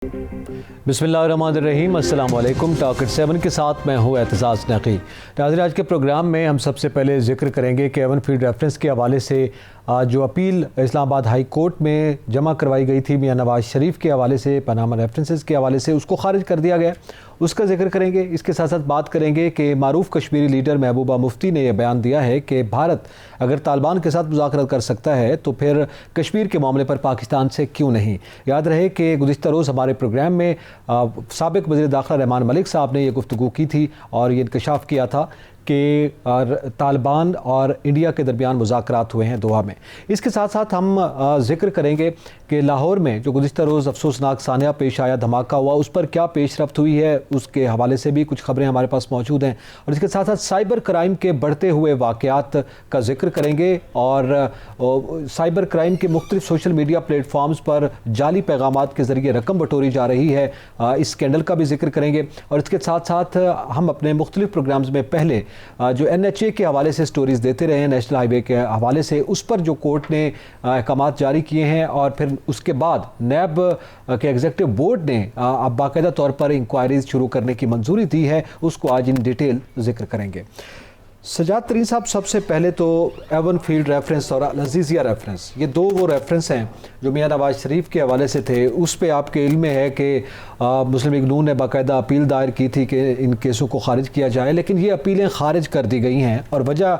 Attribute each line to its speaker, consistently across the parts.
Speaker 1: बिस्मिल्लाहिर्रहमानिर्रहीम, अस्सलाम वालेकुम। टॉक 7 के साथ मैं हूँ एतजाज़ नक़ी। नाज़रीन, आज के प्रोग्राम में हम सबसे पहले जिक्र करेंगे कि एवन फील्ड रेफरेंस के हवाले से जो अपील इस्लामाबाद हाई कोर्ट में जमा करवाई गई थी मियां नवाज शरीफ के हवाले से, पनामा रेफरेंसेस के हवाले से, उसको खारिज कर दिया गया, उसका जिक्र करेंगे। इसके साथ साथ बात करेंगे कि मारूफ कश्मीरी लीडर महबूबा मुफ्ती ने यह बयान दिया है कि भारत अगर तालिबान के साथ मुज़ाकरात कर सकता है तो फिर कश्मीर के मामले पर पाकिस्तान से क्यों नहीं। याद रहे कि गुज़िश्ता रोज़ हमारे प्रोग्राम में साबिक़ वज़ीर दाखिला रहमान मलिक साहब ने यह गुफ्तगू की थी और ये इंकशाफ किया था कि तालिबान और इंडिया के दरमियान मुज़ाकरात हुए हैं दोहा में। इसके साथ साथ हम जिक्र करेंगे कि लाहौर में जो गुज़िश्ता रोज़ अफसोसनाक सानिया पेश आया, धमाका हुआ, उस पर क्या पेशरफ्त हुई है, उसके हवाले से भी कुछ खबरें हमारे पास मौजूद हैं। और इसके साथ साथ साइबर क्राइम के बढ़ते हुए वाक़यात का जिक्र करेंगे और साइबर क्राइम के मुख्तलिफ सोशल मीडिया प्लेटफॉर्म्स पर जाली पैगामात के ज़रिए रकम बटोरी जा रही है, इस स्कैंडल का भी जिक्र करेंगे। और इसके साथ साथ हम अपने मुख्तलिफ प्रोग्राम्स में पहले जो NHA के हवाले से स्टोरीज़ देते रहे हैं, नेशनल हाईवे के हवाले से, उस पर जो कोर्ट ने अहकामात जारी किए हैं और फिर उसके बाद नैब के एग्जीक्यूटिव बोर्ड ने अब बाकायदा तौर पर इंक्वायरीज शुरू करने की मंजूरी दी है, उसको आज इन डिटेल जिक्र करेंगे। सजाद तरीन साहब, सबसे पहले तो एवन फील्ड रेफरेंस और अल-अज़ीज़िया रेफरेंस, ये दो वो रेफरेंस हैं जो मियां नवाज शरीफ के हवाले से थे। उस पे आपके इल्म में है कि मुस्लिम लीग नून ने बाकायदा अपील दायर की थी कि इन केसों को खारिज किया जाए, लेकिन ये अपीलें खारिज कर दी गई हैं और वजह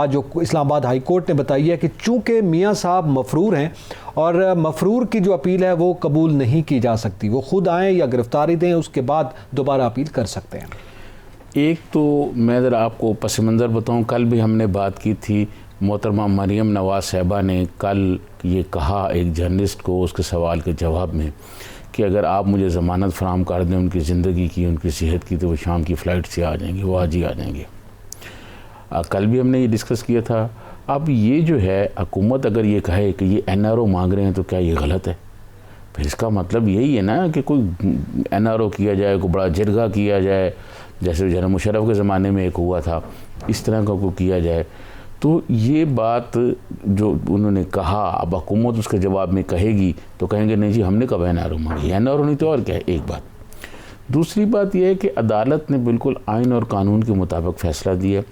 Speaker 1: जो इस्लामाबाद हाई कोर्ट ने बताई है कि चूँकि मियाँ साहब मफरूर हैं और मफरूर की जो अपील है वो कबूल नहीं की जा सकती, वो खुद आएँ या गिरफ्तारी दें, उसके बाद दोबारा अपील कर सकते हैं।
Speaker 2: एक तो मैं ज़रा आपको पस मंज़र बताऊँ, कल भी हमने बात की थी, मोहतरमा मरियम नवाज़ साहिबा ने कल ये कहा एक जर्नलिस्ट को उसके सवाल के जवाब में कि अगर आप मुझे ज़मानत फराहम कर दें उनकी ज़िंदगी की, उनकी सेहत की, तो वो शाम की फ़्लाइट से आ जाएंगे, वो आज ही आ जाएंगे। कल भी हमने ये डिस्कस किया था। अब ये जो है हुकूमत अगर ये कहे कि ये NRO मांग रहे हैं तो क्या ये गलत है? फिर इसका मतलब यही है ना कि कोई NRO किया जाए, कोई बड़ा जिरगा किया जाए, जैसे जनरल मुशर्रफ के ज़माने में एक हुआ था, इस तरह का कोई किया जाए। तो ये बात जो उन्होंने कहा, अब हुकूमत उसके जवाब में कहेगी तो कहेंगे नहीं जी हमने कब NRO मांगी, NRO नहीं तो और क्या है, एक बात। दूसरी बात यह है कि अदालत ने बिल्कुल आइन और कानून के मुताबिक फ़ैसला दिया।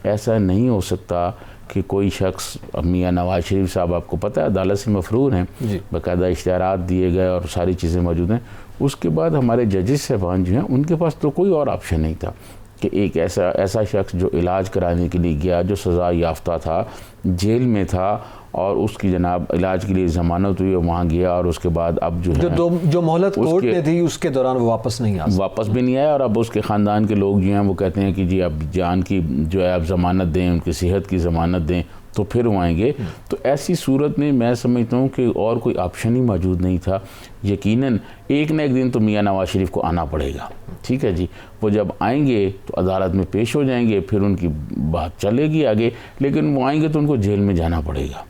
Speaker 2: ऐसा नहीं हो सकता कि कोई शख्स, मियां नवाज शरीफ साहब आपको पता है अदालत से मफरूर हैं, बाकायदा इश्तिहारात दिए गए और सारी चीज़ें मौजूद हैं। उसके बाद हमारे जजेस साहबान जो हैं उनके पास तो कोई और ऑप्शन नहीं था कि एक ऐसा शख्स जो इलाज कराने के लिए गया, जो सज़ा याफ्ता था, जेल में था और उसकी जनाब इलाज के लिए ज़मानत हुई, वहाँ गया और उसके बाद अब जो
Speaker 1: मोहलत कोर्ट ने दी उसके दौरान वो वापस भी नहीं आया और अब उसके ख़ानदान के लोग जो हैं वो कहते हैं कि जी अब जान की जो है अब ज़मानत दें, उनकी सेहत की ज़मानत दें तो फिर वो आएंगे। तो ऐसी सूरत में मैं समझता हूँ कि और कोई ऑप्शन ही मौजूद नहीं था। यकीनन एक न एक दिन तो मियां नवाज शरीफ को आना पड़ेगा, ठीक है जी। वो जब आएंगे तो अदालत में पेश हो जाएंगे, फिर उनकी बात चलेगी आगे, लेकिन वो आएंगे तो उनको जेल में जाना पड़ेगा।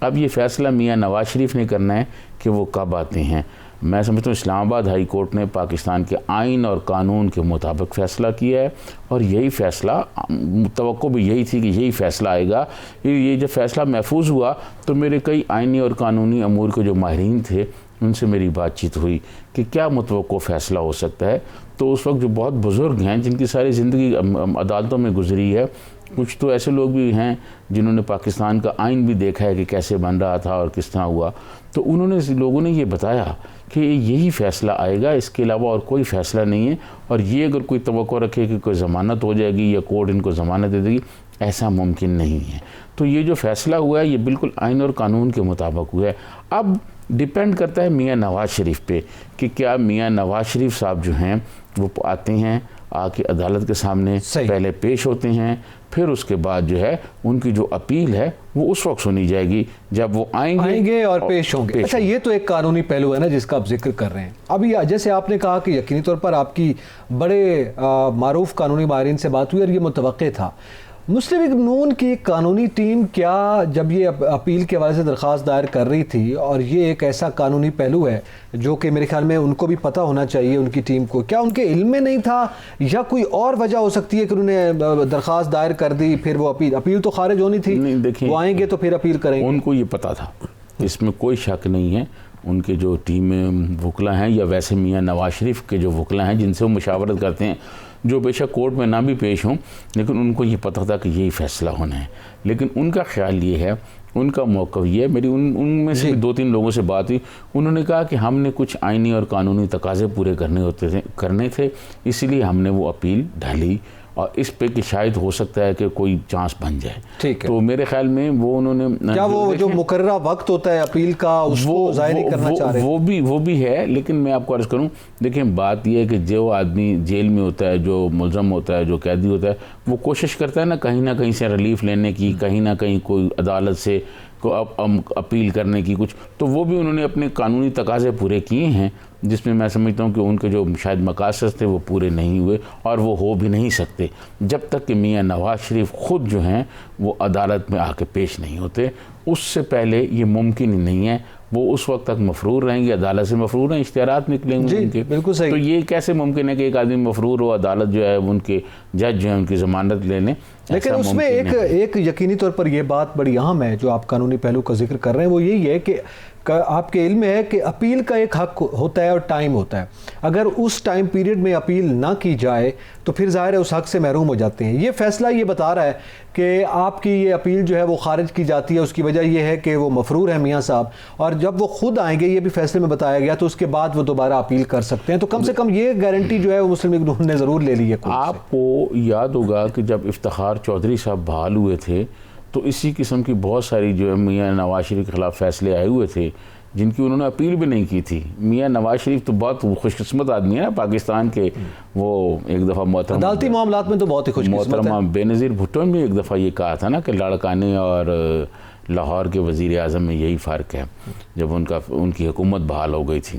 Speaker 1: अब ये फ़ैसला मियां नवाज शरीफ ने करना है कि वो कब आते हैं। मैं समझता हूँ इस्लामाबाद हाई कोर्ट ने पाकिस्तान के आइन और कानून के मुताबिक फ़ैसला किया है और यही फ़ैसला, तवक्को भी यही थी कि यही फ़ैसला आएगा। ये जब फ़ैसला महफूज हुआ तो मेरे कई आइनी और कानूनी अमूर के जो माहिरीन थे उनसे मेरी बातचीत हुई कि क्या मुतवक्को फ़ैसला हो सकता है। तो उस वक्त जो बहुत बुज़ुर्ग हैं जिनकी सारी ज़िंदगी अदालतों में गुजरी है, कुछ तो ऐसे लोग भी हैं जिन्होंने पाकिस्तान का आइन भी देखा है कि कैसे बन रहा था और किस तरह हुआ, तो उन्होंने लोगों ने ये बताया कि यही फ़ैसला आएगा, इसके अलावा और कोई फ़ैसला नहीं है। और ये अगर कोई तवक्को रखे कि कोई ज़मानत हो जाएगी या कोर्ट इनको ज़मानत दे देगी, ऐसा मुमकिन नहीं है। तो ये जो फ़ैसला हुआ है ये बिल्कुल आइन और कानून के मुताबिक हुआ है। अब डिपेंड करता है मियां नवाज शरीफ पे कि क्या मियां नवाज शरीफ साहब जो हैं वो आते हैं, आके अदालत के सामने पहले पेश होते हैं, फिर उसके बाद जो है उनकी जो अपील है वो उस वक्त सुनी जाएगी जब वो आएंगे और पेश होंगे। अच्छा, ये तो एक कानूनी पहलू है ना जिसका आप जिक्र कर रहे हैं। अभी जैसे आपने कहा कि यकीनी तौर पर आपकी बड़े मारूफ कानूनी माहिरीन से बात हुई और ये मुतवक्के था। मुस्लिम लीग नून की कानूनी टीम क्या जब ये अपील के हवाले से दरख्वास्त दायर कर रही थी, और ये एक ऐसा कानूनी पहलू है जो कि मेरे ख्याल में उनको भी पता होना चाहिए उनकी टीम को, क्या उनके इल्म में नहीं था या कोई और वजह हो सकती है कि उन्होंने दरख्वास्त दायर कर दी, फिर वो अपील तो खारिज होनी थी, वो आएंगे तो फिर अपील करेंगे?
Speaker 2: उनको ये पता था, इसमें कोई शक नहीं है। उनके जो टीम में वकला हैं या वैसे मियाँ नवाज शरीफ के जो वकला हैं जिनसे वो मुशावरत करते हैं, जो बेशक कोर्ट में ना भी पेश हों, लेकिन उनको ये पता था कि यही फ़ैसला होना है। लेकिन उनका ख्याल ये है, उनका मौक़िफ़ ये है, मेरी उनमें से 2-3 लोगों से बात हुई, उन्होंने कहा कि हमने कुछ आइनी और कानूनी तकाज़े पूरे करने थे, इसलिए हमने वो अपील डाली और इस पे कि शायद हो सकता है कि कोई चांस बन जाए।
Speaker 1: ठीक है।
Speaker 2: तो मेरे ख्याल में वो उन्होंने
Speaker 1: क्या वो जो मुकर्ररा वक्त होता है अपील का उसको ज़ाहिर करना चाह रहे हैं?
Speaker 2: वो भी है, लेकिन मैं आपको अर्ज़ करूं, देखिए बात यह है कि जो आदमी जेल में होता है, जो मुलज़म होता है, जो कैदी होता है, वो कोशिश करता है ना कहीं से रिलीफ लेने की, कहीं ना कहीं कोई अदालत से को अपील करने की कुछ, तो वो भी उन्होंने अपने कानूनी तकाज़े पूरे किए हैं, जिसमें मैं समझता हूँ कि उनके जो शायद मकासद थे वो पूरे नहीं हुए और वो हो भी नहीं सकते जब तक कि मियाँ नवाज शरीफ ख़ुद जो हैं वो अदालत में आके पेश नहीं होते। उससे पहले ये मुमकिन ही नहीं है, वो उस वक्त तक मफरूर रहेंगे, अदालत से मफरूर हैं, इश्तिहारात निकलेंगे उनके।
Speaker 1: बिल्कुल सही।
Speaker 2: तो ये कैसे मुमकिन है कि एक आदमी मफरूर हो, अदालत जो है उनके जज जो है उनकी ज़मानत ले लें?
Speaker 1: लेकिन उसमें एक यकीनी तौर पर यह बात बड़ी अहम है जो आप कानूनी पहलू का जिक्र कर रहे हैं, वो यही है कि आपके इल्म में है कि अपील का एक हक होता है और टाइम होता है। अगर उस टाइम पीरियड में अपील ना की जाए तो फिर ज़ाहिर है उस हक से महरूम हो जाते हैं। ये फैसला ये बता रहा है कि आपकी ये अपील जो है वो खारिज की जाती है, उसकी वजह यह है कि वो मफरूर है मियाँ साहब, और जब वो खुद आएंगे, ये भी फैसले में बताया गया, तो उसके बाद वो दोबारा अपील कर सकते हैं। तो कम से कम ये गारंटी जो है वो मुस्लिम लीग नून ने ज़रूर ले ली है।
Speaker 2: आपको याद होगा कि जब इफ्तिखार चौधरी साहब बहाल हुए थे तो इसी किस्म की बहुत सारी जो है मियाँ नवाज शरीफ के ख़िलाफ़ फैसले आए हुए थे जिनकी उन्होंने अपील भी नहीं की थी। मियाँ नवाज शरीफ तो बहुत खुशकिस्मत आदमी है ना पाकिस्तान के, वो एक दफ़ा मोहतरमा
Speaker 1: अदालती मामलात में तो बहुत ही खुशकिस्मत है।
Speaker 2: बेनज़ीर भुट्टो ने भी एक दफ़ा ये कहा था ना कि लाड़काने और लाहौर के वज़ीर आज़म में यही फ़र्क है, जब उनकी हुकूमत बहाल हो गई थी।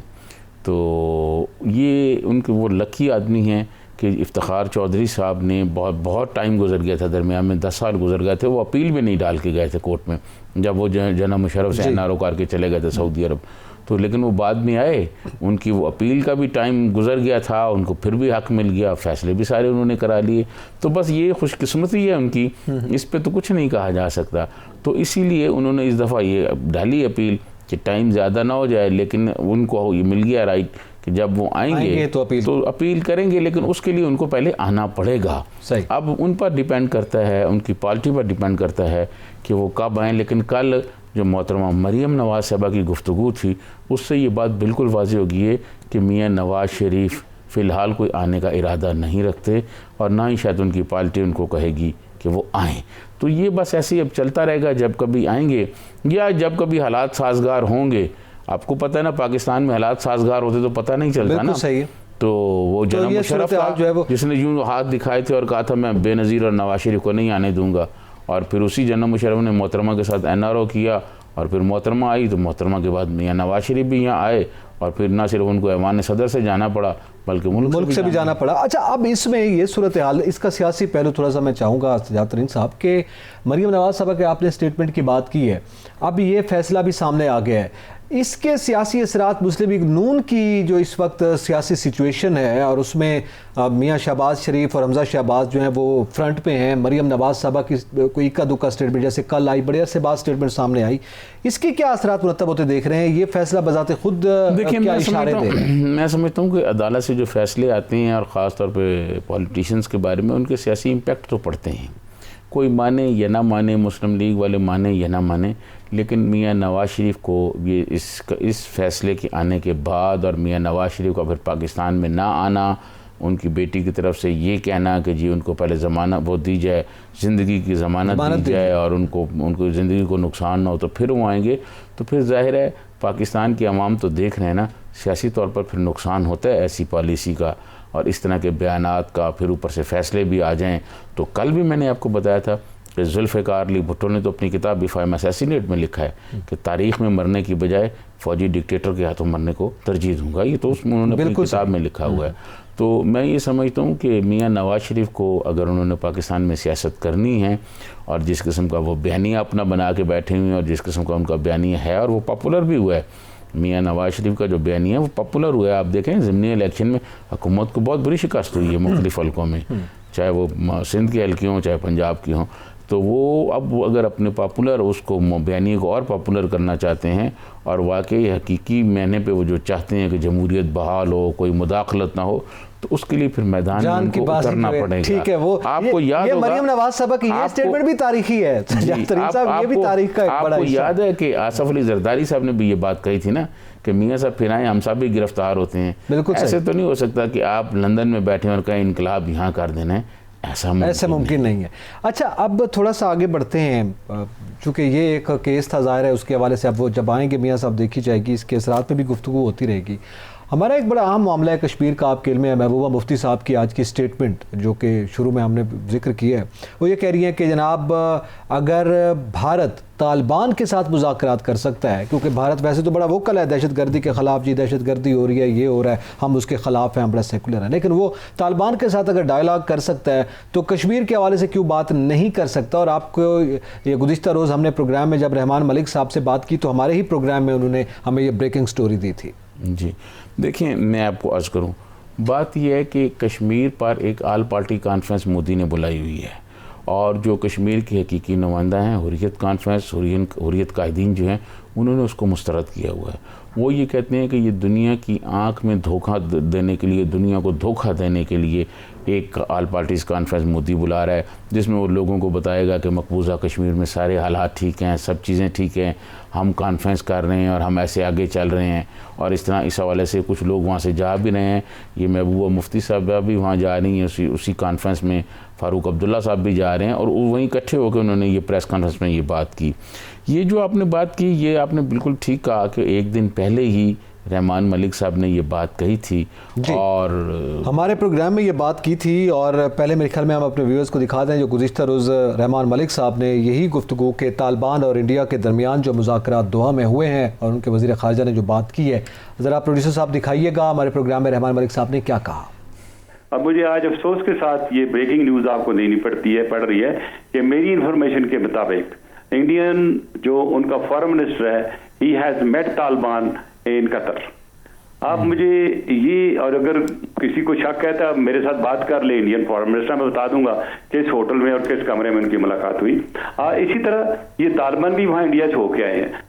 Speaker 2: तो ये उनके वो लकी आदमी हैं कि इफ्तिखार चौधरी साहब ने बहुत टाइम गुजर गया था, दरमियान में 10 साल गुजर गए थे, वो अपील भी नहीं डाल के गए थे कोर्ट में, जब वो जनाब मुशर्रफ से NRO करके चले गए थे सऊदी अरब। तो लेकिन वो बाद में आए, उनकी वो अपील का भी टाइम गुजर गया था, उनको फिर भी हक मिल गया, फैसले भी सारे उन्होंने करा लिए। तो बस ये खुशकिस्मती है उनकी, इस पर तो कुछ नहीं कहा जा सकता। तो इसीलिए उन्होंने इस दफ़ा ये डाली अपील कि टाइम ज़्यादा ना हो जाए, लेकिन उनको ये मिल गया राइट कि जब वो आएंगे तो अपील करेंगे, लेकिन उसके लिए उनको पहले आना पड़ेगा।
Speaker 1: सही।
Speaker 2: अब उन पर डिपेंड करता है, उनकी पार्टी पर डिपेंड करता है कि वो कब आएँ। लेकिन कल जो मोहतरमा मरियम नवाज साहबा की गुफ्तगू थी, उससे ये बात बिल्कुल वाज़ेह हो गई है कि मियाँ नवाज शरीफ फ़िलहाल कोई आने का इरादा नहीं रखते और ना ही शायद उनकी पार्टी उनको कहेगी कि वो आएँ। तो ये बस ऐसे ही अब चलता रहेगा, जब कभी आएंगे या जब कभी हालात साजगार होंगे। आपको पता है ना, पाकिस्तान में हालात साजगार होते तो पता नहीं चलता ना।
Speaker 1: सही है।
Speaker 2: तो वो जनाब मुशर्रफ जो है वो जिसने यूँ हाथ दिखाए थे और कहा था मैं बेनज़ीर और नवाज शरीफ को नहीं आने दूंगा, और फिर उसी जनाब मुशर्रफ ने मोहतरमा के साथ NRO किया, और फिर मोहतरमा आई तो मोहतरमा के बाद मियाँ नवाज शरीफ भी यहाँ आए, और फिर ना सिर्फ उनको ऐवान सदर से जाना पड़ा बल्कि मुल्क से भी जाना पड़ा।
Speaker 1: अच्छा, अब इसमें ये सूरत हाल, इसका सियासी पहलू थोड़ा सा मैं चाहूँगा सज्जाद तरीन साहब के मरियम नवाज साहब के आपने स्टेटमेंट की बात की है, अब ये फैसला भी सामने आ गया है, इसके सियासी असरात मुस्लिम लीग नून की जो इस वक्त सियासी सिचुएशन है और उसमें मियाँ शहबाज शरीफ और हमजा शहबाज जो हैं वो फ्रंट पे हैं, मरियम नवाज साहबा की कोई इक्का दुक्का स्टेटमेंट जैसे कल आई, बड़े अरसे बाद स्टेटमेंट सामने आई, इसके क्या असरात मुरतब होते देख रहे हैं? ये फैसला बजाते खुद क्या इशारे दे?
Speaker 2: मैं समझता हूँ कि अदालत से जो फैसले आते हैं और ख़ास तौर पे पॉलिटिशियंस के बारे में, उनके सियासी इम्पैक्ट तो पड़ते हैं, कोई माने या ना माने, मुस्लिम लीग वाले माने या ना माने, लेकिन मियाँ नवाज शरीफ को ये इस फैसले के आने के बाद और मियाँ नवाज शरीफ का फिर पाकिस्तान में ना आना, उनकी बेटी की तरफ से ये कहना कि जी उनको पहले ज़मानत वो दी जाए, ज़िंदगी की ज़मानत दी जाए और उनको ज़िंदगी को नुकसान ना हो तो फिर वो आएंगे, तो फिर ज़ाहिर है पाकिस्तान की आवाम तो देख रहे हैं ना, सियासी तौर पर फिर नुकसान होता है ऐसी पॉलिसी का और इस तरह के बयानात का, फिर ऊपर से फैसले भी आ जाएं। तो कल भी मैंने आपको बताया था कि जुल्फ़िकार अली भुट्टो ने तो अपनी किताब बिफा एम असैसिनेट में लिखा है कि तारीख़ में मरने की बजाय फ़ौजी डिक्टेटर के हाथों मरने को तरजीह दूंगा, ये तो उसमें उन्होंने अपनी किताब में लिखा हुआ है। तो मैं ये समझता हूँ कि मियाँ नवाज शरीफ को अगर उन्होंने पाकिस्तान में सियासत करनी है और जिस किस्म का वो बयानिया अपना बना के बैठे हुए हैं और जिस किस्म का उनका बयानिया है और वो पॉपुलर भी हुआ है, मियाँ नवाज शरीफ का जो बयानिया है वो पॉपुलर हुआ है। आप देखें ज़िमनी इलेक्शन में हुकूमत को बहुत बुरी शिकस्त हुई है मुख्तलिफ हल्कों में, चाहे वो सिंध की हल्की हों चाहे पंजाब की हों।
Speaker 1: तो वो अब अगर अपने पॉपुलर उसको बयानी को और पॉपुलर करना चाहते हैं और वाकई हकीकी मैंने पे वो जो चाहते हैं कि जमहूरियत बहाल हो, कोई मुदाखलत ना हो, तो उसके लिए फिर मैदान में उनको उतरना पड़ेगा।
Speaker 2: ठीक है, वो
Speaker 1: आपको याद होगा
Speaker 2: मरियम नवाज साहब की ये स्टेटमेंट भी तारीखी है। ये भी तारीख का एक बड़ा
Speaker 1: आपको याद है कि आसफ अली जरदारी साहब ने भी ये बात कही थी ना कि मियाँ साहब फिर आए, हम सब भी गिरफ्तार होते हैं।
Speaker 2: बिल्कुल
Speaker 1: ऐसे तो नहीं हो सकता कि आप लंदन में बैठे और कहें इनकलाब यहाँ कर देना है, ऐसा
Speaker 2: मुमकिन नहीं है। अच्छा, अब थोड़ा सा आगे बढ़ते हैं, चूँकि ये एक केस था, ज़ाहिर है उसके हवाले से अब वो जब आएंगे मियाँ साहब देखी जाएगी, इसके असरात पे भी गुफ्तगू होती रहेगी। हमारा एक बड़ा अहम मामला है कश्मीर का, आपके इल्म है महबूबा मुफ्ती साहब की आज की स्टेटमेंट जो कि शुरू में हमने जिक्र किया है, वो ये कह रही है कि जनाब अगर भारत तालिबान के साथ मुज़ाकरात कर सकता है, क्योंकि भारत वैसे तो बड़ा वोकल है दहशत गर्दी के ख़िलाफ़, जी दहशत गर्दी हो रही है, ये हो रहा है, हम उसके ख़िलाफ़ हैं, हम बड़ा सेकुलर हैं, लेकिन वो तालिबान के साथ अगर डायलॉग कर सकता है तो कश्मीर के हवाले से क्यों बात नहीं कर सकता। और आपको ये गुज़िश्ता रोज़ हमने प्रोग्राम में जब रहमान मलिक साहब से बात की तो हमारे ही प्रोग्राम में उन्होंने हमें ये ब्रेकिंग स्टोरी दी थी।
Speaker 1: जी देखिए, मैं आपको अर्ज़ करूं, बात यह है कि कश्मीर पर एक आल पार्टी कॉन्फ्रेंस मोदी ने बुलाई हुई है और जो कश्मीर के हकीकी नुमाइंदा हैं, हुर्रियत कॉन्फ्रेंस, हुर्रियत कायदीन जो हैं, उन्होंने उसको मुस्तरद किया हुआ है। वो ये कहते हैं कि ये दुनिया की आंख में धोखा देने के लिए, दुनिया को धोखा देने के लिए एक आल पार्टीज़ कॉन्फ्रेंस मोदी बुला रहा है, जिसमें वो लोगों को बताएगा कि मकबूजा कश्मीर में सारे हालात ठीक हैं, सब चीज़ें ठीक हैं, हम कॉन्फ्रेंस कर रहे हैं और हम ऐसे आगे चल रहे हैं। और इस तरह इस हवाले से कुछ लोग वहाँ से जा भी रहे हैं, ये महबूबा मुफ्ती साहब भी वहाँ जा रही हैं उसी कॉन्फ्रेंस में, फ़ारूक अब्दुल्ला साहब भी जा रहे हैं और वहीं इकट्ठे होकर उन्होंने ये प्रेस कॉन्फ्रेंस में ये बात की। ये जो आपने बात की, ये आपने बिल्कुल ठीक कहा कि एक दिन पहले ही रहमान मलिक साहब ने ये बात कही थी और
Speaker 2: हमारे प्रोग्राम में ये बात की थी। और पहले मेरे ख्याल में हम अपने व्यूअर्स को दिखा दें, जो गुज़िश्ता रोज़ रहमान मलिक साहब ने यही गुफ्तगू के तालिबान और इंडिया के दरमियान जो मुज़ाकरात दोहा में हुए हैं और उनके वज़ीर ख़ारजा ने जो बात की है, ज़रा प्रोड्यूसर साहब दिखाइएगा हमारे प्रोग्राम में रहमान मलिक साहब ने क्या कहा।
Speaker 3: अब मुझे आज अफसोस के साथ ये ब्रेकिंग न्यूज़ आपको देनी पड़ रही है कि मेरी इंफॉर्मेशन के मुताबिक इंडियन जो उनका फॉरेन मिनिस्टर है, he has met Taliban in Qatar. आप मुझे ये, और अगर किसी को शक है तो मेरे साथ बात कर ले इंडियन फॉरेन मिनिस्टर, मैं बता दूंगा किस होटल में और किस कमरे में उनकी मुलाकात हुई। इसी तरह ये तालिबान भी वहाँ इंडिया से होके आए हैं।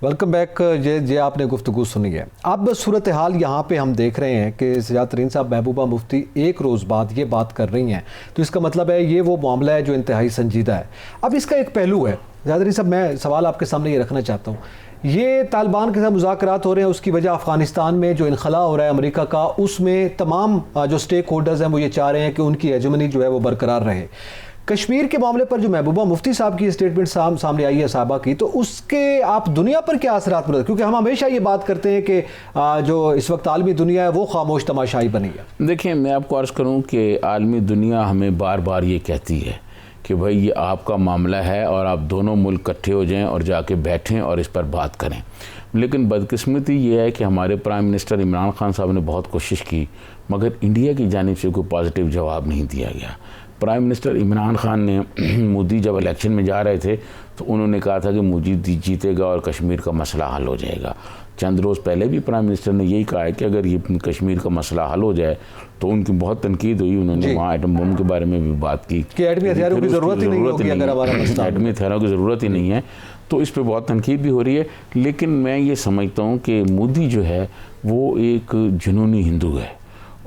Speaker 2: Welcome back. ये आपने गुफ्तगू सुनी है। अब सूरत हाल यहाँ पे हम देख रहे हैं कि सजाद तरीन साहब महबूबा मुफ्ती एक रोज़ बाद ये बात कर रही हैं, तो इसका मतलब है ये वो मामला है जो इंतहाई संजीदा है। अब इसका एक पहलू है, सजाद तरीन साहब मैं सवाल आपके सामने ये रखना चाहता हूँ, ये तालिबान के साथ मुज़ाकरात हो रहे हैं, उसकी वजह अफ़गानिस्तान में जो इनखला हो रहा है अमेरिका का, उसमें तमाम जो स्टेक होल्डर्स हैं वो ये चाह रहे हैं कि उनकी हेजेमनी जो है वो बरकरार रहे। कश्मीर के मामले पर जो महबूबा मुफ्ती साहब की स्टेटमेंट सामने आई है साहबा की, तो उसके आप दुनिया पर क्या असरात पड़े? क्योंकि हम हमेशा ये बात करते हैं कि जो इस वक्त आलमी दुनिया है वो खामोश तमाशाई बनी है।
Speaker 1: देखिए, मैं आपको अर्ज़ करूँ कि आलमी दुनिया हमें बार बार ये कहती है कि भाई ये आपका मामला है और आप दोनों मुल्क इकट्ठे हो जाएं और जाके बैठें और इस पर बात करें। लेकिन बदकिस्मती ये है कि हमारे प्राइम मिनिस्टर इमरान खान साहब ने बहुत कोशिश की, मगर इंडिया की जानिब से कोई पॉजिटिव जवाब नहीं दिया गया। प्राइम मिनिस्टर इमरान खान ने मोदी जब इलेक्शन में जा रहे थे तो उन्होंने कहा था कि मोदी जीतेगा और कश्मीर का मसला हल हो जाएगा। चंद रोज़ पहले भी प्राइम मिनिस्टर ने यही कहा है कि अगर ये कश्मीर का मसला हल हो जाए तो उनकी बहुत तनकीद हुई। उन्होंने वहाँ एटम बम के बारे में भी बात की
Speaker 2: कि एटमी हथियारों की ज़रूरत ही नहीं होगी अगर हमारा मसला,
Speaker 1: एटमी हथियारों की ज़रूरत ही नहीं है, तो इस पर बहुत तनकीद भी हो रही है। लेकिन मैं ये समझता हूँ कि मोदी जो है वो एक जुनूनी हिंदू है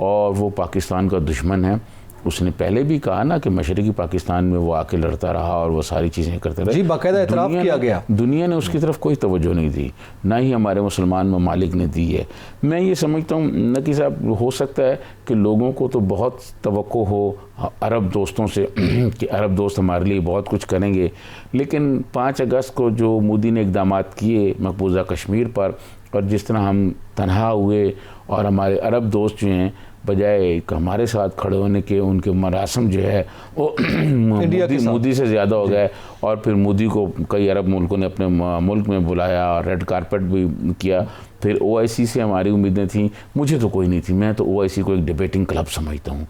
Speaker 1: और वो पाकिस्तान का दुश्मन है। उसने पहले भी कहा ना कि मशरक़ी पाकिस्तान में वो आके लड़ता रहा और वो सारी चीज़ें करते रहे।
Speaker 2: जी, बाकायदा इतराफ़ किया गया।
Speaker 1: दुनिया ने उसकी तरफ कोई तवज्जो नहीं दी, ना ही हमारे मुसलमान ममालिक ने दी है। मैं ये समझता हूँ नकी साहब, हो सकता है कि लोगों को तो बहुत तवक्को हो अरब दोस्तों से कि अरब दोस्त हमारे लिए बहुत कुछ करेंगे, लेकिन 5 अगस्त को जो मोदी ने इक़दाम किए मकबूजा कश्मीर पर, और जिस तरह हम तनहा हुए और हमारे अरब दोस्त जो हैं बजाय हमारे साथ खड़े होने के, उनके मरासम जो है वो मोदी से ज़्यादा हो गए। और फिर मोदी को कई अरब मुल्कों ने अपने मुल्क में बुलाया और रेड कारपेट भी किया। फिर OIC से हमारी उम्मीदें थी, मुझे तो कोई नहीं थी, मैं तो OIC को एक डिबेटिंग क्लब समझता हूँ।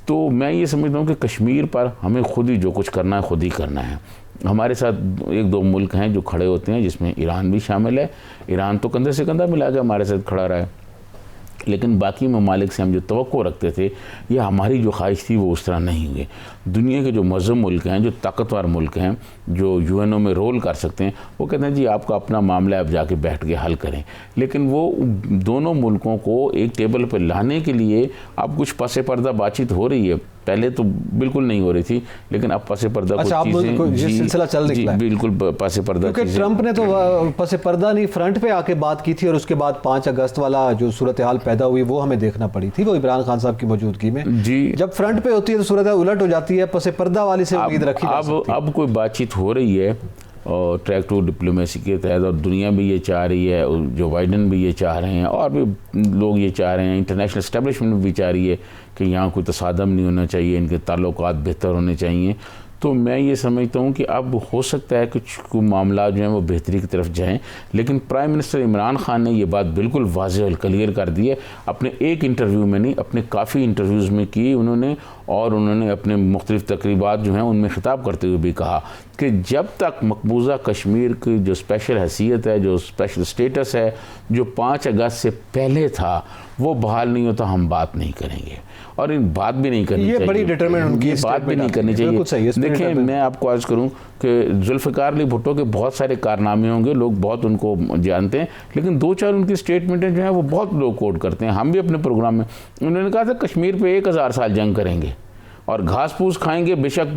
Speaker 1: तो मैं ये समझता हूँ कि कश्मीर पर हमें खुद ही जो कुछ करना है खुद ही करना है। हमारे साथ 1-2 मुल्क हैं जो खड़े होते हैं, जिसमें ईरान भी शामिल है। ईरान तो कंधे से कंधा मिला के हमारे साथ खड़ा रहा है। लेकिन बाकी ममालिक से हम जो तवक्को रखते थे या हमारी जो ख्वाहिश थी वो उस तरह नहीं हुई। दुनिया के जो मज़हब मुल्क हैं, जो ताकतवर मुल्क हैं, जो यूएनओ में रोल कर सकते हैं, वो कहते हैं जी आपका अपना मामला है, आप जाके बैठ के हल करें। लेकिन वो दोनों मुल्कों को एक टेबल पर लाने के लिए अब कुछ पसे पर्दा बातचीत हो रही है। पहले तो बिल्कुल नहीं हो रही थी, लेकिन अब पसे पर्दा
Speaker 2: सिलसिला चल निकला है।
Speaker 1: बिल्कुल पसे पर्दा,
Speaker 2: क्योंकि ट्रंप ने तो पसे पर्दा नहीं फ्रंट पे आके बात की थी, और उसके बाद 5 अगस्त वाला जो सूरत हाल पैदा हुई वो हमें देखना पड़ी थी, वो इमरान खान साहब की मौजूदगी में
Speaker 1: जी।
Speaker 2: जब फ्रंट पे होती है तो सूरत उलट हो जाती है, पसे पर्दा वाली से उम्मीद रखी जा सकती है।
Speaker 1: अब कोई बातचीत हो रही है और ट्रैक टू डिप्लोमेसी के तहत, और दुनिया भी ये चाह रही है, जो बाइडन भी ये चाह रहे हैं और भी लोग ये चाह रहे हैं, इंटरनेशनल एस्टेब्लिशमेंट भी चाह रही है कि यहाँ कोई तसादम नहीं होना चाहिए, इनके ताल्लुकात बेहतर होने चाहिए। तो मैं ये समझता हूँ कि अब हो सकता है कुछ मामला जो हैं वो बेहतरी की तरफ जाएं, लेकिन प्राइम मिनिस्टर इमरान खान ने ये बात बिल्कुल वाज़ेह और क्लियर कर दी है। अपने एक इंटरव्यू में नहीं, अपने काफ़ी इंटरव्यूज़ में की उन्होंने, और उन्होंने अपने मुख्तलिफ तकरीबात जो हैं उनमें ख़िताब करते हुए भी कहा कि जब तक मकबूजा कश्मीर की जो स्पेशल हैसियत है, जो स्पेशल स्टेटस है, जो 5 अगस्त से पहले था, वो बहाल नहीं होता, हम बात नहीं करेंगे। और इन बात भी नहीं करनी चाहिए,
Speaker 2: बड़ी डिटरमिनेट उनकी
Speaker 1: बात भी नहीं करनी चाहिए। देखिए, मैं आपको अर्ज़ करूं कि जुल्फ़िकार अली भुट्टो के बहुत सारे कारनामे होंगे, लोग बहुत उनको जानते हैं, लेकिन 2-4 उनकी स्टेटमेंटें जो हैं वो बहुत लोग कोट करते हैं। हम भी अपने प्रोग्राम में उन्होंने कहा था कश्मीर पे 1000 साल जंग करेंगे और घास फूस खाएंगे, बेशक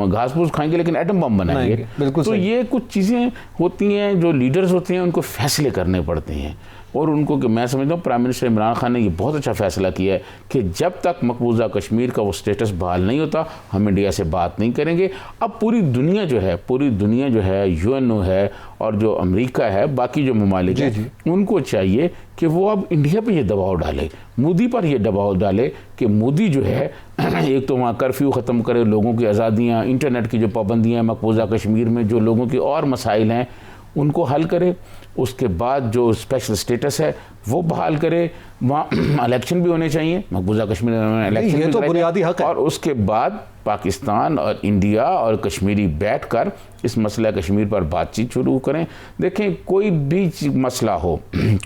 Speaker 1: घास फूस खाएंगे लेकिन एटम बम बनाएंगे। तो ये कुछ चीज़ें होती हैं, जो लीडर्स होते हैं उनको फैसले करने पड़ते हैं, और उनको कि मैं समझता हूँ प्राइम मिनिस्टर इमरान खान ने ये बहुत अच्छा फैसला किया है कि जब तक मकबूजा कश्मीर का वो स्टेटस बहाल नहीं होता, हम इंडिया से बात नहीं करेंगे। अब पूरी दुनिया जो है यूएनओ है, और जो अमेरिका है, बाकी जो ममालिक हैं, उनको चाहिए कि वो अब इंडिया पे ये दबाव डाले, मोदी पर ये दबाव डाले कि मोदी जो है एक तो वहाँ कर्फ्यू ख़त्म करे, लोगों की आज़ादियाँ, इंटरनेट की जो पाबंदियाँ मकबूजा कश्मीर में, जो लोगों के और मसाइल हैं उनको हल करे। उसके बाद जो स्पेशल स्टेटस है वो बहाल करे, वहाँ इलेक्शन भी होने चाहिए, मकबूजा कश्मीर में इलेक्शन भी
Speaker 2: तो बुनियादी हक है।
Speaker 1: और उसके बाद पाकिस्तान और इंडिया और कश्मीरी बैठकर इस मसला कश्मीर पर बातचीत शुरू करें। देखें, कोई भी मसला हो,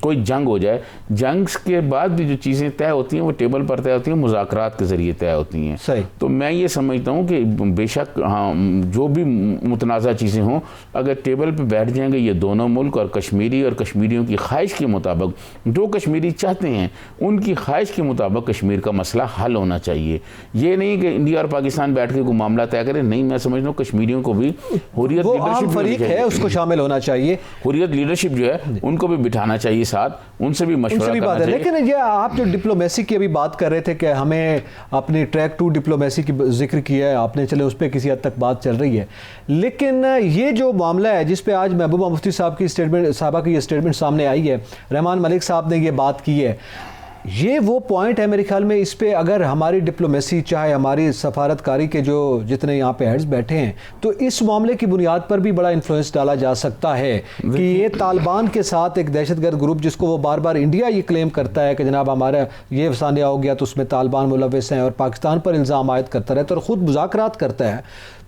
Speaker 1: कोई जंग हो जाए, जंग के बाद भी जो चीज़ें तय होती हैं वो टेबल पर तय होती हैं, मुज़ाकरात के ज़रिए तय होती हैं।
Speaker 2: सही।
Speaker 1: तो मैं ये समझता हूँ कि बेशक हाँ, जो भी मुतनाज़ा चीज़ें हों, अगर टेबल पर बैठ जाएंगे ये दोनों मुल्क, और कश्मीरी और कश्मीरियों की ख्वाहिश के मुताबिक, जो कश्मीरी चाहते हैं उनकी ख्वाहिश के मुताबिक कश्मीर का मसला हल होना चाहिए। ये नहीं कि इंडिया और पाकिस्तान बैठ के कोई मामला तय करें, नहीं, मैं समझता हूँ कश्मीरियों को भी हुर्रियत
Speaker 2: लीडरशिप है, उसको शामिल होना चाहिए,
Speaker 1: हुर्रियत लीडरशिप जो है उनको भी बिठाना चाहिए साथ, उनसे भी मशवरा करना चाहिए।
Speaker 2: लेकिन ये आप जो डिप्लोमेसी की अभी बात कर रहे थे कि हमें अपनी ट्रैक टू डिप्लोमेसी की जिक्र किया है आपने, चले उस पर किसी हद तक बात चल रही है, लेकिन ये जो मामला है जिस पे आज महबूबा मुफ्ती साहब की स्टेटमेंट सामने आई है, रहमान मलिक साहब ने ये बात की है, ये वो पॉइंट है मेरे ख्याल में, इस पे अगर हमारी डिप्लोमेसी, चाहे हमारी सफारतकारी के जो जितने यहाँ पे हेड्स बैठे हैं, तो इस मामले की बुनियाद पर भी बड़ा इन्फ्लुएंस डाला जा सकता है कि ये तालिबान के साथ एक दहशतगर्द ग्रुप, जिसको वो बार बार इंडिया ये क्लेम करता है कि जनाब हमारा ये वसानिया हो गया तो उसमें तालिबान मुलव्वस हैं, और पाकिस्तान पर इल्ज़ाम आयद करता रहता है और ख़ुद मुज़ाकरात करता है,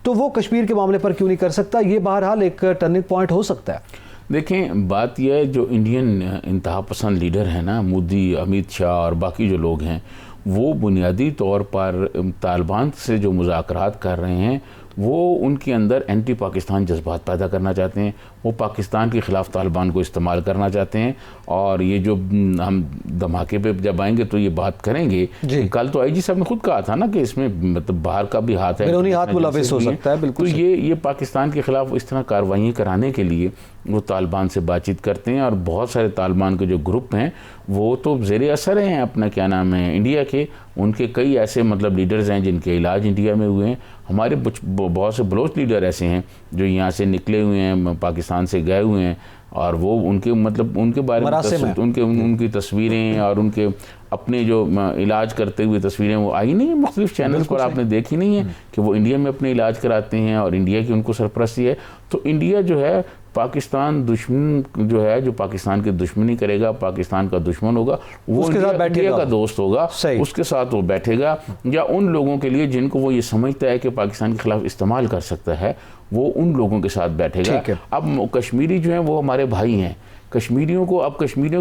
Speaker 2: तो वो कश्मीर के मामले पर क्यों नहीं कर सकता? ये बहरहाल एक टर्निंग पॉइंट हो सकता है।
Speaker 1: देखें, बात यह है, जो इंडियन इंतहा पसंद लीडर हैं ना, मोदी, अमित शाह और बाकी जो लोग हैं, वो बुनियादी तौर पर तालिबान से जो मुज़ाकरात कर रहे हैं वो उनके अंदर एंटी पाकिस्तान जज्बात पैदा करना चाहते हैं, वो पाकिस्तान के ख़िलाफ़ तालिबान को इस्तेमाल करना चाहते हैं। और ये जो हम धमाके पे जब आएंगे तो ये बात करेंगे। कल तो आईजी साहब ने खुद कहा था ना कि इसमें मतलब बाहर का भी हाथ है,
Speaker 2: हाथ मुलव्वस हो सकता है। बिल्कुल।
Speaker 1: तो ये पाकिस्तान के ख़िलाफ़ इस तरह कार्रवाई कराने के लिए वो तालिबान से बातचीत करते हैं, और बहुत सारे तालिबान के जो ग्रुप हैं वो तो ज़ेरे असर हैं अपना क्या नाम है इंडिया के, उनके कई ऐसे मतलब लीडर्स हैं जिनके इलाज इंडिया में हुए हैं। हमारे बहुत से बलोच लीडर ऐसे हैं जो यहाँ से निकले हुए हैं, पाकिस्तान से गए हुए हैं, और वो उनके मतलब उनके बारे में उनकी तस्वीरें और उनके अपने जो इलाज करते हुए तस्वीरें वो आई नहीं है मुख्तलिफ चैनल्स पर, आपने देखी नहीं है कि वो इंडिया में अपने इलाज कराते हैं और इंडिया की उनको सरपरस्ती है। तो इंडिया जो है पाकिस्तान दुश्मन जो है, जो पाकिस्तान की दुश्मनी करेगा, पाकिस्तान का दुश्मन होगा, वो उसके साथ इंडिया का दोस्त होगा, उसके साथ वो बैठेगा, या उन लोगों के लिए जिनको वो ये समझता है कि पाकिस्तान के खिलाफ इस्तेमाल कर सकता है, वो उन लोगों के साथ बैठेगा। अब कश्मीरी जो है वो हमारे भाई हैं, कश्मीरियों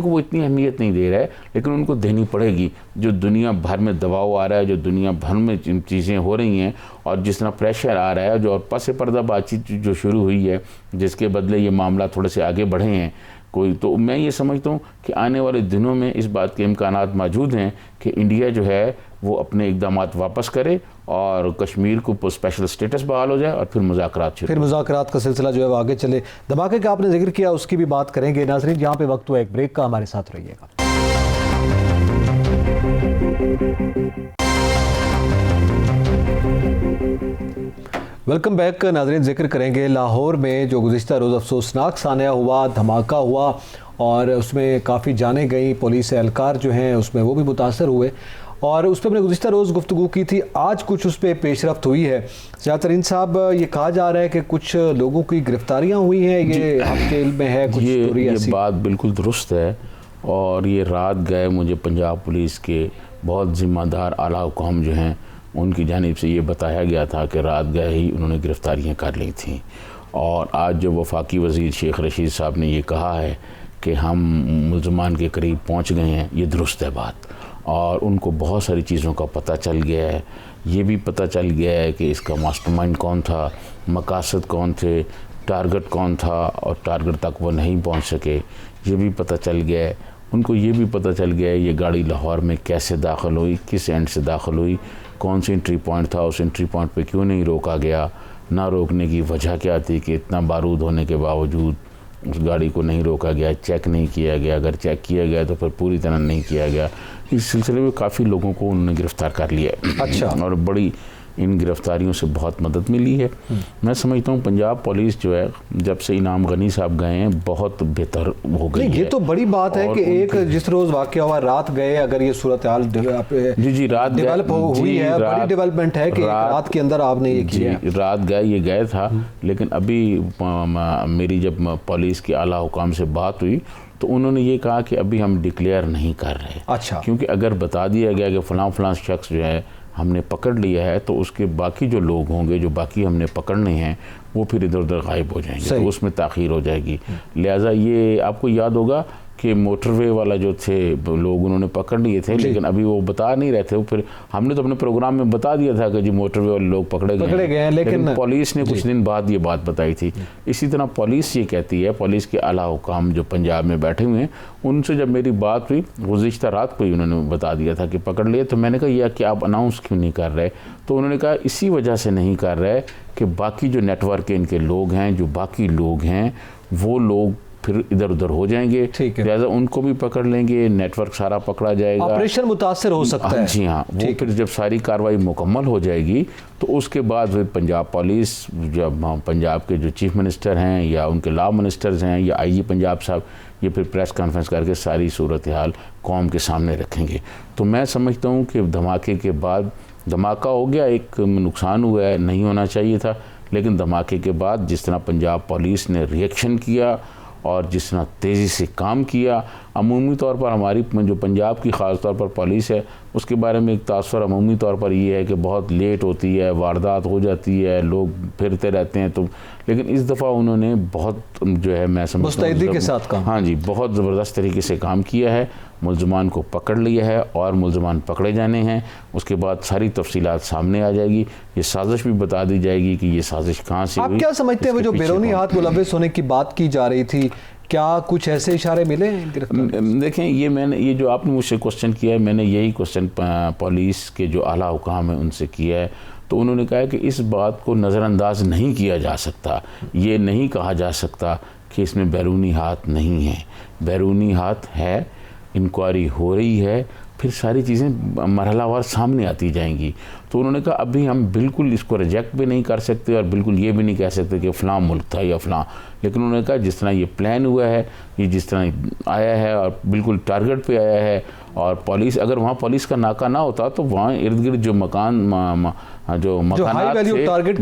Speaker 1: को वो इतनी अहमियत नहीं दे रहा है, लेकिन उनको देनी पड़ेगी। जो दुनिया भर में दबाव आ रहा है, जो दुनिया भर में चीज़ें हो रही हैं और जिस तरह प्रेशर आ रहा है, जो और पस पर्दा बातचीत जो शुरू हुई है, जिसके बदले ये मामला थोड़े से आगे बढ़े हैं कोई, तो मैं ये समझता हूँ कि आने वाले दिनों में इस बात के इम्कानात मौजूद हैं कि इंडिया जो है वो अपने इक़दामात वापस करे और कश्मीर को स्पेशल स्टेटस बहाल हो जाए और फिर मुज़ाकरात
Speaker 2: का सिलसिला जो है वो आगे चले। धमाके का आपने जिक्र किया, उसकी भी बात करेंगे। नाज़रीन, यहाँ पे वक्त हुआ एक ब्रेक का, हमारे साथ रहिएगा। वेलकम बैक नाज़रीन। जिक्र करेंगे लाहौर में जो गुज़िश्ता रोज़ अफसोसनाक सानिया हुआ, धमाका हुआ और उसमें काफ़ी जानें गई, पुलिस एहलकार जो हैं उसमें वो भी मुतासर हुए और उस पर हमने गुज़िश्ता रोज़ गुफ्तगू की थी। आज कुछ उस पर पेशरफ्त हुई है। ज़्यादातरीन साहब, ये कहा जा रहा है कि कुछ लोगों की गिरफ्तारियाँ हुई हैं, ये आपके इल्म में है? कुछ
Speaker 1: ये बात बिल्कुल दुरुस्त है और ये रात गए मुझे पंजाब पुलिस के बहुत ज़िम्मेदार आला हुकाम जो हैं उनकी जानिब से ये बताया गया था कि रात गए ही उन्होंने गिरफ़्तारियाँ कर ली थी। और आज जो वफाकी वज़ीर शेख रशीद साहब ने ये कहा है कि हम मुल्ज़मान के करीब पहुँच गए हैं, ये दुरुस्त है बात। और उनको बहुत सारी चीज़ों का पता चल गया है। ये भी पता चल गया है कि इसका मास्टरमाइंड कौन था, मकासद कौन थे, टारगेट कौन था और टारगेट तक वो नहीं पहुँच सके, ये भी पता चल गया है। उनको ये भी पता चल गया है ये गाड़ी लाहौर में कैसे दाखिल हुई, किस एंड से दाखिल हुई, कौन सी एंट्री पॉइंट था, उस एंट्री पॉइंट पे क्यों नहीं रोका गया, ना रोकने की वजह क्या थी कि इतना बारूद होने के बावजूद उस गाड़ी को नहीं रोका गया, चेक नहीं किया गया, अगर चेक किया गया तो फिर पूरी तरह नहीं किया गया। इस सिलसिले में काफ़ी लोगों को उन्होंने गिरफ़्तार कर लिया।
Speaker 2: अच्छा।
Speaker 1: और बड़ी इन गिरफ़्तारियों से बहुत मदद मिली है। मैं समझता हूँ पंजाब पुलिस जो है जब से इनाम गनी साहब गए हैं बहुत बेहतर हो गई है।
Speaker 2: ये तो बड़ी बात है कि एक जिस रोज़ वाक़या हुआ रात गए, अगर ये सूरत हाल
Speaker 1: जी रात
Speaker 2: डेवलप हुई है, बड़ी डेवलपमेंट है कि रात के अंदर आपने ये किया।
Speaker 1: रात गए था, लेकिन अभी मेरी जब पुलिस के आला हुकाम से बात हुई तो उन्होंने ये कहा कि अभी हम डिक्लेयर नहीं कर रहे।
Speaker 2: अच्छा।
Speaker 1: क्योंकि अगर बता दिया गया कि फ़लाँ शख्स जो है हमने पकड़ लिया है तो उसके बाकी जो लोग होंगे जो बाकी हमने पकड़ने हैं वो फिर इधर उधर गायब हो जाएंगे, तो उसमें ताख़ीर हो जाएगी। लिहाजा ये आपको याद होगा कि मोटरवे वाला जो थे लोग उन्होंने पकड़ लिए थे, लेकिन अभी वो बता नहीं रहे थे। फिर हमने तो अपने प्रोग्राम में बता दिया था कि जी मोटरवे वाले लोग पकड़े गए हैं, लेकिन पुलिस ने कुछ दिन बाद ये बात बताई थी। इसी तरह पुलिस ये कहती है, पुलिस के आला हुकाम जो पंजाब में बैठे हुए हैं उनसे जब मेरी बात हुई गुज़िश्ता रात को ही उन्होंने बता दिया था कि पकड़ लिए। तो मैंने कहा यह कि आप अनाउंस क्यों नहीं कर रहे? तो उन्होंने कहा इसी वजह से नहीं कर रहे कि बाकी जो नेटवर्क के इनके लोग हैं, जो बाकी लोग हैं वो लोग फिर इधर उधर हो जाएंगे, लिहाजा उनको भी पकड़ लेंगे, नेटवर्क सारा पकड़ा जाएगा,
Speaker 2: ऑपरेशन मुतासर हो सकता है।
Speaker 1: जी हाँ, वो फिर जब सारी कार्रवाई मुकम्मल हो जाएगी तो उसके बाद फिर पंजाब पुलिस, जब पंजाब के जो चीफ मिनिस्टर हैं या उनके लॉ मिनिस्टर्स हैं या IG पंजाब साहब, ये फिर प्रेस कॉन्फ्रेंस करके सारी सूरत हाल कौम के सामने रखेंगे। तो मैं समझता हूँ कि धमाके के बाद, धमाका हो गया, एक नुकसान हुआ है, नहीं होना चाहिए था, लेकिन धमाके के बाद जिस तरह पंजाब पुलिस ने रिएक्शन किया और जिस तरह तेज़ी से काम किया, अमूमी तौर पर हमारी जो पंजाब की ख़ास तौर पर पुलिस है उसके बारे में एक तासुर अमूमी तौर पर ये है कि बहुत लेट होती है, वारदात हो जाती है, लोग फिरते रहते हैं। तो लेकिन इस दफ़ा उन्होंने बहुत जो है मैं समझता हूँ
Speaker 2: मुस्तैदी के साथ काम,
Speaker 1: हाँ जी, बहुत ज़बरदस्त तरीके से काम किया है। मुल्ज़मान को पकड़ लिया है और मुल्ज़मान पकड़े जाने हैं। उसके बाद सारी तफसीलात सामने आ जाएगी, ये साजिश भी बता दी जाएगी कि ये साजिश कहाँ से हुई।
Speaker 2: आप क्या समझते हैं वो जो बैरूनी हाथ मुलव्वस होने की बात की जा रही थी, क्या कुछ ऐसे इशारे मिले?
Speaker 1: देखें, ये जो आपने मुझसे क्वेश्चन किया है, मैंने यही क्वेश्चन पुलिस के जो आला हुकाम है उनसे किया है। तो उन्होंने कहा कि इस बात को नज़रअंदाज नहीं किया जा सकता, ये नहीं कहा जा सकता कि इसमें बैरूनी हाथ नहीं है। बैरूनी हाथ है, इंक्वायरी हो रही है, फिर सारी चीज़ें मरहलावार सामने आती जाएंगी। तो उन्होंने कहा अभी हम बिल्कुल इसको रिजेक्ट भी नहीं कर सकते और बिल्कुल ये भी नहीं कह सकते कि फ़लाँ मुल्क था या फ़लाँ, लेकिन उन्होंने कहा जिस तरह ये प्लान हुआ है, ये जिस तरह आया है और बिल्कुल टारगेट पे आया है, और पुलिस, अगर वहाँ पुलिस का नाका ना होता तो वहाँ इर्द गिर्द जो मकानात थे, हाई वैल्यू टारगेट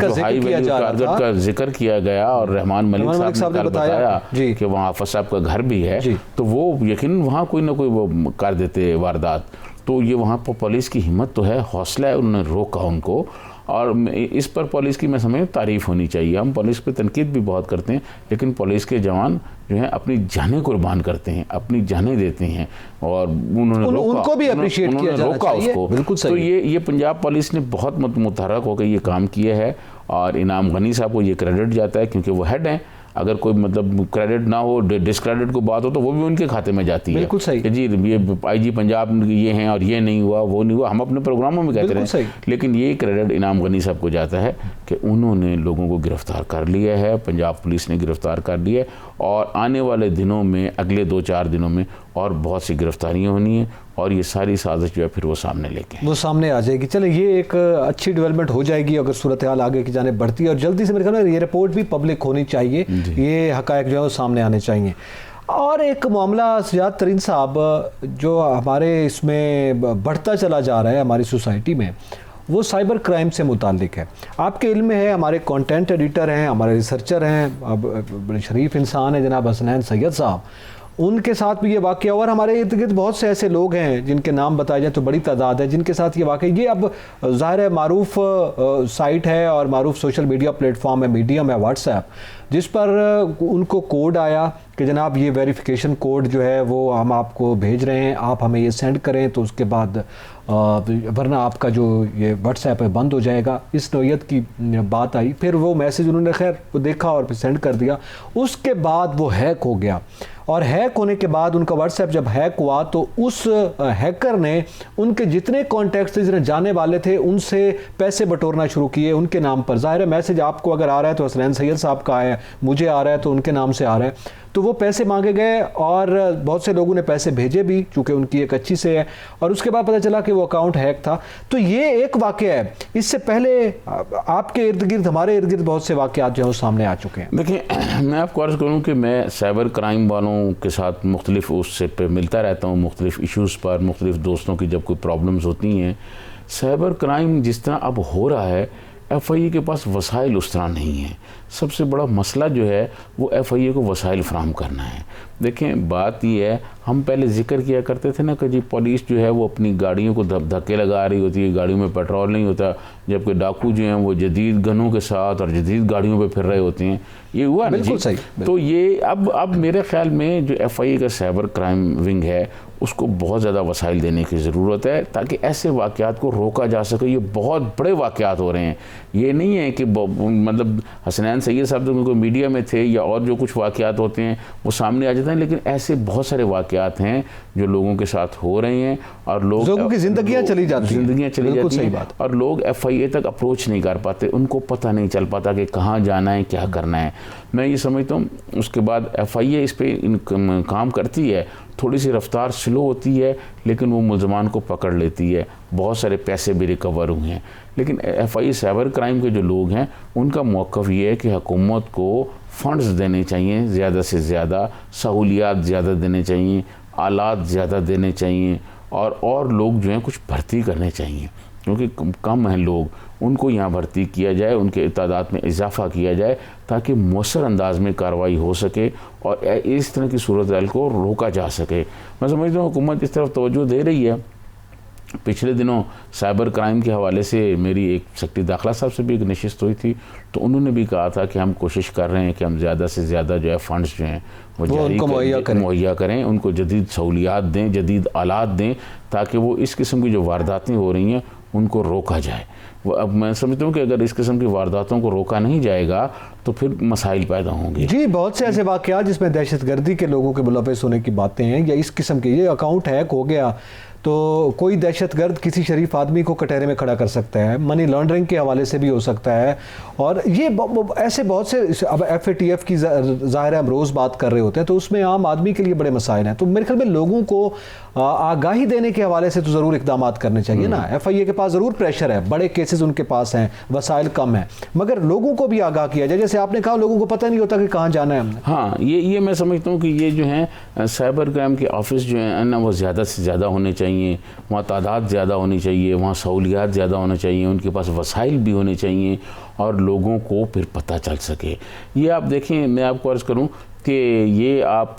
Speaker 1: का जिक्र किया गया और रहमान मलिक साहब ने बताया कि वहाँ हाफिज साहब का घर भी है, तो वो यकीन वहाँ कोई ना कोई वो कर देते वारदात। तो ये वहाँ पर पुलिस की हिम्मत तो है, हौसला है, उन्होंने रोका उनको और इस पर पुलिस की मैं समझ तारीफ़ होनी चाहिए। हम पुलिस पे तनकीद भी बहुत करते हैं, लेकिन पुलिस के जवान जो हैं अपनी जानें कुर्बान करते हैं, अपनी जानें देते हैं, और उन्होंने
Speaker 2: उनको भी अप्रिशिएट किया जाना चाहिए।
Speaker 1: उसको
Speaker 2: बिल्कुल सही।
Speaker 1: तो ये पंजाब पुलिस ने बहुत मुतहरक होकर ये काम किया है, और इनाम गनी साहब को ये क्रेडिट जाता है, क्योंकि वो हेड हैं। अगर कोई मतलब क्रेडिट ना हो, डिस्क्रेडिट को बात हो, तो वो भी उनके खाते में जाती है।
Speaker 2: बिल्कुल सही।
Speaker 1: कि जी ये आईजी पंजाब ये हैं और ये नहीं हुआ, वो नहीं हुआ, हम अपने प्रोग्रामों में कहते रहे, लेकिन ये क्रेडिट इनाम गनी साहब को जाता है कि उन्होंने लोगों को गिरफ्तार कर लिया है, पंजाब पुलिस ने गिरफ्तार कर लिया है, और आने वाले दिनों में, अगले 2-4 दिनों में और बहुत सी गिरफ्तारियाँ होनी है, और ये सारी साजिश जो है फिर वो सामने आ जाएगी।
Speaker 2: चले, ये एक अच्छी डेवलपमेंट हो जाएगी अगर सूरत हाल आगे की जाने बढ़ती है, और जल्दी से मेरे ख्याल में ये रिपोर्ट भी पब्लिक होनी चाहिए, ये हकायक जो है वो सामने आने चाहिए। और एक मामला सजाद तरीन साहब जो हमारे इसमें बढ़ता चला जा रहा है हमारी सोसाइटी में, वो साइबर क्राइम से मुताल्लिक है। आपके इल्म में है, हमारे कंटेंट एडिटर हैं, हमारे रिसर्चर हैं, बड़े शरीफ इंसान हैं जनाब हसनैन सैयद साहब, उनके साथ भी ये वाक़या, और हमारे इर्द गिर्द बहुत से ऐसे लोग हैं जिनके नाम बताए जाए तो बड़ी तादाद है जिनके साथ ये वाक़या, ये अब ज़ाहिर है मारूफ साइट है और मारूफ सोशल मीडिया प्लेटफॉर्म है, मीडियम है व्हाट्सएप, जिस पर उनको कोड आया कि जनाब ये वेरिफिकेशन कोड जो है वो हम आपको भेज रहे हैं, आप हमें ये सेंड करें तो उसके बाद वरना आपका जो ये व्हाट्सएप है बंद हो जाएगा। इस नौयत की बात आई, फिर वो मैसेज उन्होंने खैर वो देखा और फिर सेंड कर दिया। उसके बाद वो हैक हो गया, और हैक होने के बाद उनका व्हाट्सएप जब हैक हुआ तो उस हैकर ने उनके जितने कॉन्टैक्ट्स थे, जितने जाने वाले थे, उनसे पैसे बटोरना शुरू किए उनके नाम पर। ज़ाहिर है मैसेज आपको अगर आ रहा है तो हसनैन सैयद साहब का है, मुझे आ रहा है तो उनके नाम से आ रहा है, तो वो पैसे मांगे गए और बहुत से लोगों ने पैसे भेजे भी, चूँकि उनकी एक अच्छी से है, और उसके बाद पता चला कि वो अकाउंट हैक था। तो ये एक वाक़या है। इससे पहले आपके इर्द गिर्द, हमारे इर्द गिर्द बहुत से वाक़यात जो है सामने आ चुके हैं।
Speaker 1: देखिए, मैं आपको अर्ज़ करूँ कि मैं साइबर क्राइम वालों के साथ मुख्तलिफ उससे पे मिलता रहता हूँ, मुख्तलिफ इशूज़ पर, मुख्तलिफ दोस्तों की जब कोई प्रॉब्लम्स होती हैं। साइबर क्राइम जिस तरह अब हो रहा है, FIA के पास वसाइल उस तरह नहीं है। सबसे बड़ा मसला जो है वो FIA को वसाइल फ्राहम करना है। देखें, बात ये है, हम पहले जिक्र किया करते थे ना कि जी पुलिस जो है वो अपनी गाड़ियों को धक्के लगा रही होती है, गाड़ियों में पेट्रोल नहीं होता, जबकि डाकू जो हैं वो जदीद गनों के साथ और जदीद गाड़ियों पे फिर रहे होते हैं। ये हुआ ना जी? तो ये अब मेरे ख्याल में जो FIA का साइबर क्राइम विंग है उसको बहुत ज़्यादा वसाइल देने की ज़रूरत है, ताकि ऐसे वाक़यात को रोका जा सके। ये बहुत बड़े वाक़यात हो रहे हैं, ये नहीं है कि मतलब हसनैन सैयद साहब जो मीडिया में थे या और जो कुछ वाक़यात होते हैं वो सामने आ जाते हैं, लेकिन ऐसे बहुत सारे वाक़यात हैं जो लोगों के साथ हो रहे हैं, और लोगों की
Speaker 2: ज़िंदगियाँ चली जाती
Speaker 1: हैं, और लोग FIA तक अप्रोच नहीं कर पाते, उनको पता नहीं चल पाता कि कहाँ जाना है, क्या करना है। मैं ये समझता हूँ उसके बाद FIA इस पर काम करती है, थोड़ी सी रफ्तार स्लो होती है, लेकिन वो मुलजमान को पकड़ लेती है, बहुत सारे पैसे भी रिकवर हुए हैं। लेकिन FIA साइबर क्राइम के जो लोग हैं उनका मौक़िफ़ ये है कि हुकूमत को फ़ंड्स देने चाहिए, ज़्यादा से ज़्यादा सहूलियात ज़्यादा देने चाहिए, आलात ज़्यादा देने चाहिए, और लोग जो हैं कुछ भर्ती करने चाहिए, क्योंकि कम हैं लोग, उनको यहाँ भर्ती किया जाए, उनके तादाद में इजाफ़ा किया जाए, ताकि मौसर अंदाज में कार्रवाई हो सके और इस तरह की सूरत हाल को रोका जा सके। मैं समझता हूँ हुकूमत इस तरफ तवज्जो दे रही है। पिछले दिनों साइबर क्राइम के हवाले से मेरी एक सेक्रेटरी दाखिला साहब से भी एक नशिस्त हुई थी, तो उन्होंने भी कहा था कि हम कोशिश कर रहे हैं कि हम ज़्यादा से ज़्यादा जो है फ़ंड्स जो हैं वो मुहैया करें, उनको जदीद सहूलियात दें, जदीद आलात दें, ताकि वो इस किस्म की जो वारदातें हो रही हैं उनको रोका जाए। अब मैं समझता हूँ कि अगर इस किस्म की वारदातों को रोका नहीं जाएगा तो फिर मसाइल पैदा होंगे।
Speaker 2: जी, बहुत से ऐसे वाक़यात जिसमें दहशतगर्दी के लोगों के मुलव्वस होने की बातें हैं, या इस किस्म के, ये अकाउंट हैक हो गया तो कोई दहशतगर्द किसी शरीफ आदमी को कटहरे में खड़ा कर सकता है, मनी लॉन्ड्रिंग के हवाले से भी हो सकता है, और ये ऐसे बहुत से, अब FATF की ज़ाहिर है हम रोज़ बात कर रहे होते हैं, तो उसमें आम आदमी के लिए बड़े मसाइल हैं। तो मेरे ख्याल में लोगों को आगाही देने के हवाले से तो ज़रूर इक़दाम करने चाहिए ना। FIA के पास ज़रूर प्रेशर है, बड़े केसेस उनके पास हैं, वसाइल कम है, मगर लोगों को भी आगाह किया जाए। जैसे आपने कहा, लोगों को पता नहीं होता कि कहाँ जाना है हमने।
Speaker 1: हाँ, ये मैं समझता हूँ कि ये जो है साइबर क्राइम के ऑफिस जो हैं ना, वो ज़्यादा से ज़्यादा होने चाहिए, वहाँ तादाद ज़्यादा होनी चाहिए, वहाँ सहूलियात ज़्यादा होने चाहिए, उनके पास वसाइल भी होने चाहिए, और लोगों को फिर पता चल सके। ये आप देखें, मैं आपको अर्ज़ करूँ कि ये आप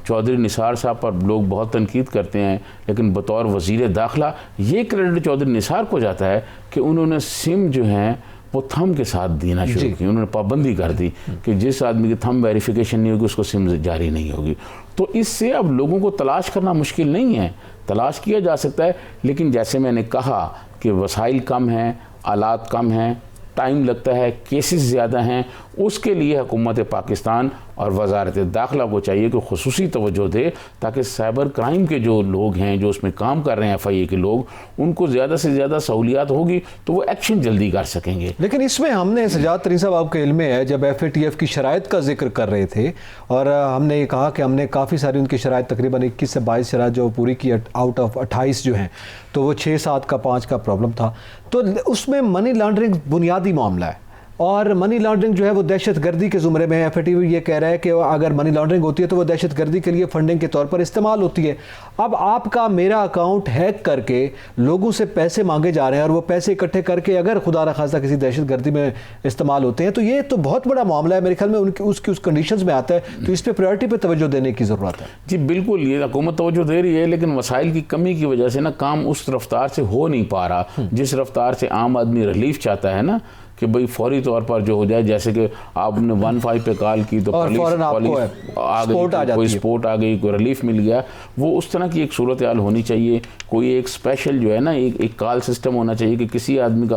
Speaker 1: चौधरी निसार साहब पर लोग बहुत तनकीद करते हैं, लेकिन बतौर वज़ीर दाखिला ये क्रेडिट चौधरी निसार को जाता है कि उन्होंने सिम जो हैं वो थंब के साथ देना शुरू की। उन्होंने पाबंदी कर दी कि जिस आदमी की थंब वेरिफिकेशन नहीं होगी उसको सिम जारी नहीं होगी। तो इससे अब लोगों को तलाश करना मुश्किल नहीं है, तलाश किया जा सकता है, लेकिन जैसे मैंने कहा कि वसाइल कम हैं, आलात कम हैं, टाइम लगता है, केसेस ज़्यादा हैं, उसके लिए हुकूमत पाकिस्तान और वजारत दाखिला को चाहिए कि खुसूसी तवज्जो दे ताकि साइबर क्राइम के जो लोग हैं, जो उसमें काम कर रहे हैं FIA के लोग, उनको ज़्यादा से ज़्यादा सहूलियात होगी तो वो एक्शन जल्दी कर सकेंगे।
Speaker 4: लेकिन इसमें हमने सजाद तरीन साहब आपके इल्म में है, जब FATF की शराइत का जिक्र कर रहे थे और हमने ये कहा कि हमने काफ़ी सारी उनकी शराइत तकरीबन 21 से 22 शराइत जो पूरी की, आउट ऑफ 28 जो हैं, तो वो 6, 7 का 5 का प्रॉब्लम था। तो उसमें मनी लॉन्ड्रिंग बुनियादी मामला है और मनी लॉन्ड्रिंग जो है वो दहशत गर्दी के ज़ुमरे में है। FATF ये कह रहा है कि अगर मनी लॉन्ड्रिंग होती है तो वो दहशत गर्दी के लिए फंडिंग के तौर पर इस्तेमाल होती है। अब आपका मेरा अकाउंट हैक करके लोगों से पैसे मांगे जा रहे हैं और वो पैसे इकट्ठे करके अगर खुदा न खास्ता किसी दहशत गर्दी में इस्तेमाल होते हैं, तो ये तो बहुत बड़ा मामला है। मेरे ख्याल में उनकी उस कंडीशंस में आता है, तो इस पर प्रायोरिटी पर तवज्जो देने की ज़रूरत है।
Speaker 1: जी बिल्कुल, ये हुकूमत तवज्जो दे रही है, लेकिन वसाइल की कमी की वजह से ना काम उस रफ्तार से हो नहीं पा रहा जिस रफ्तार से आम आदमी रिलीफ चाहता है ना, कि भाई फौरी तौर पर जो हो जाए। जैसे कि आपने 15 पे कॉल की तो पुलिस आ गई, कोई स्पोर्ट आ गई, कोई रिलीफ मिल गया, वो उस तरह की एक सूरत हाल होनी चाहिए। कोई एक स्पेशल जो है ना एक कॉल सिस्टम होना चाहिए कि किसी आदमी का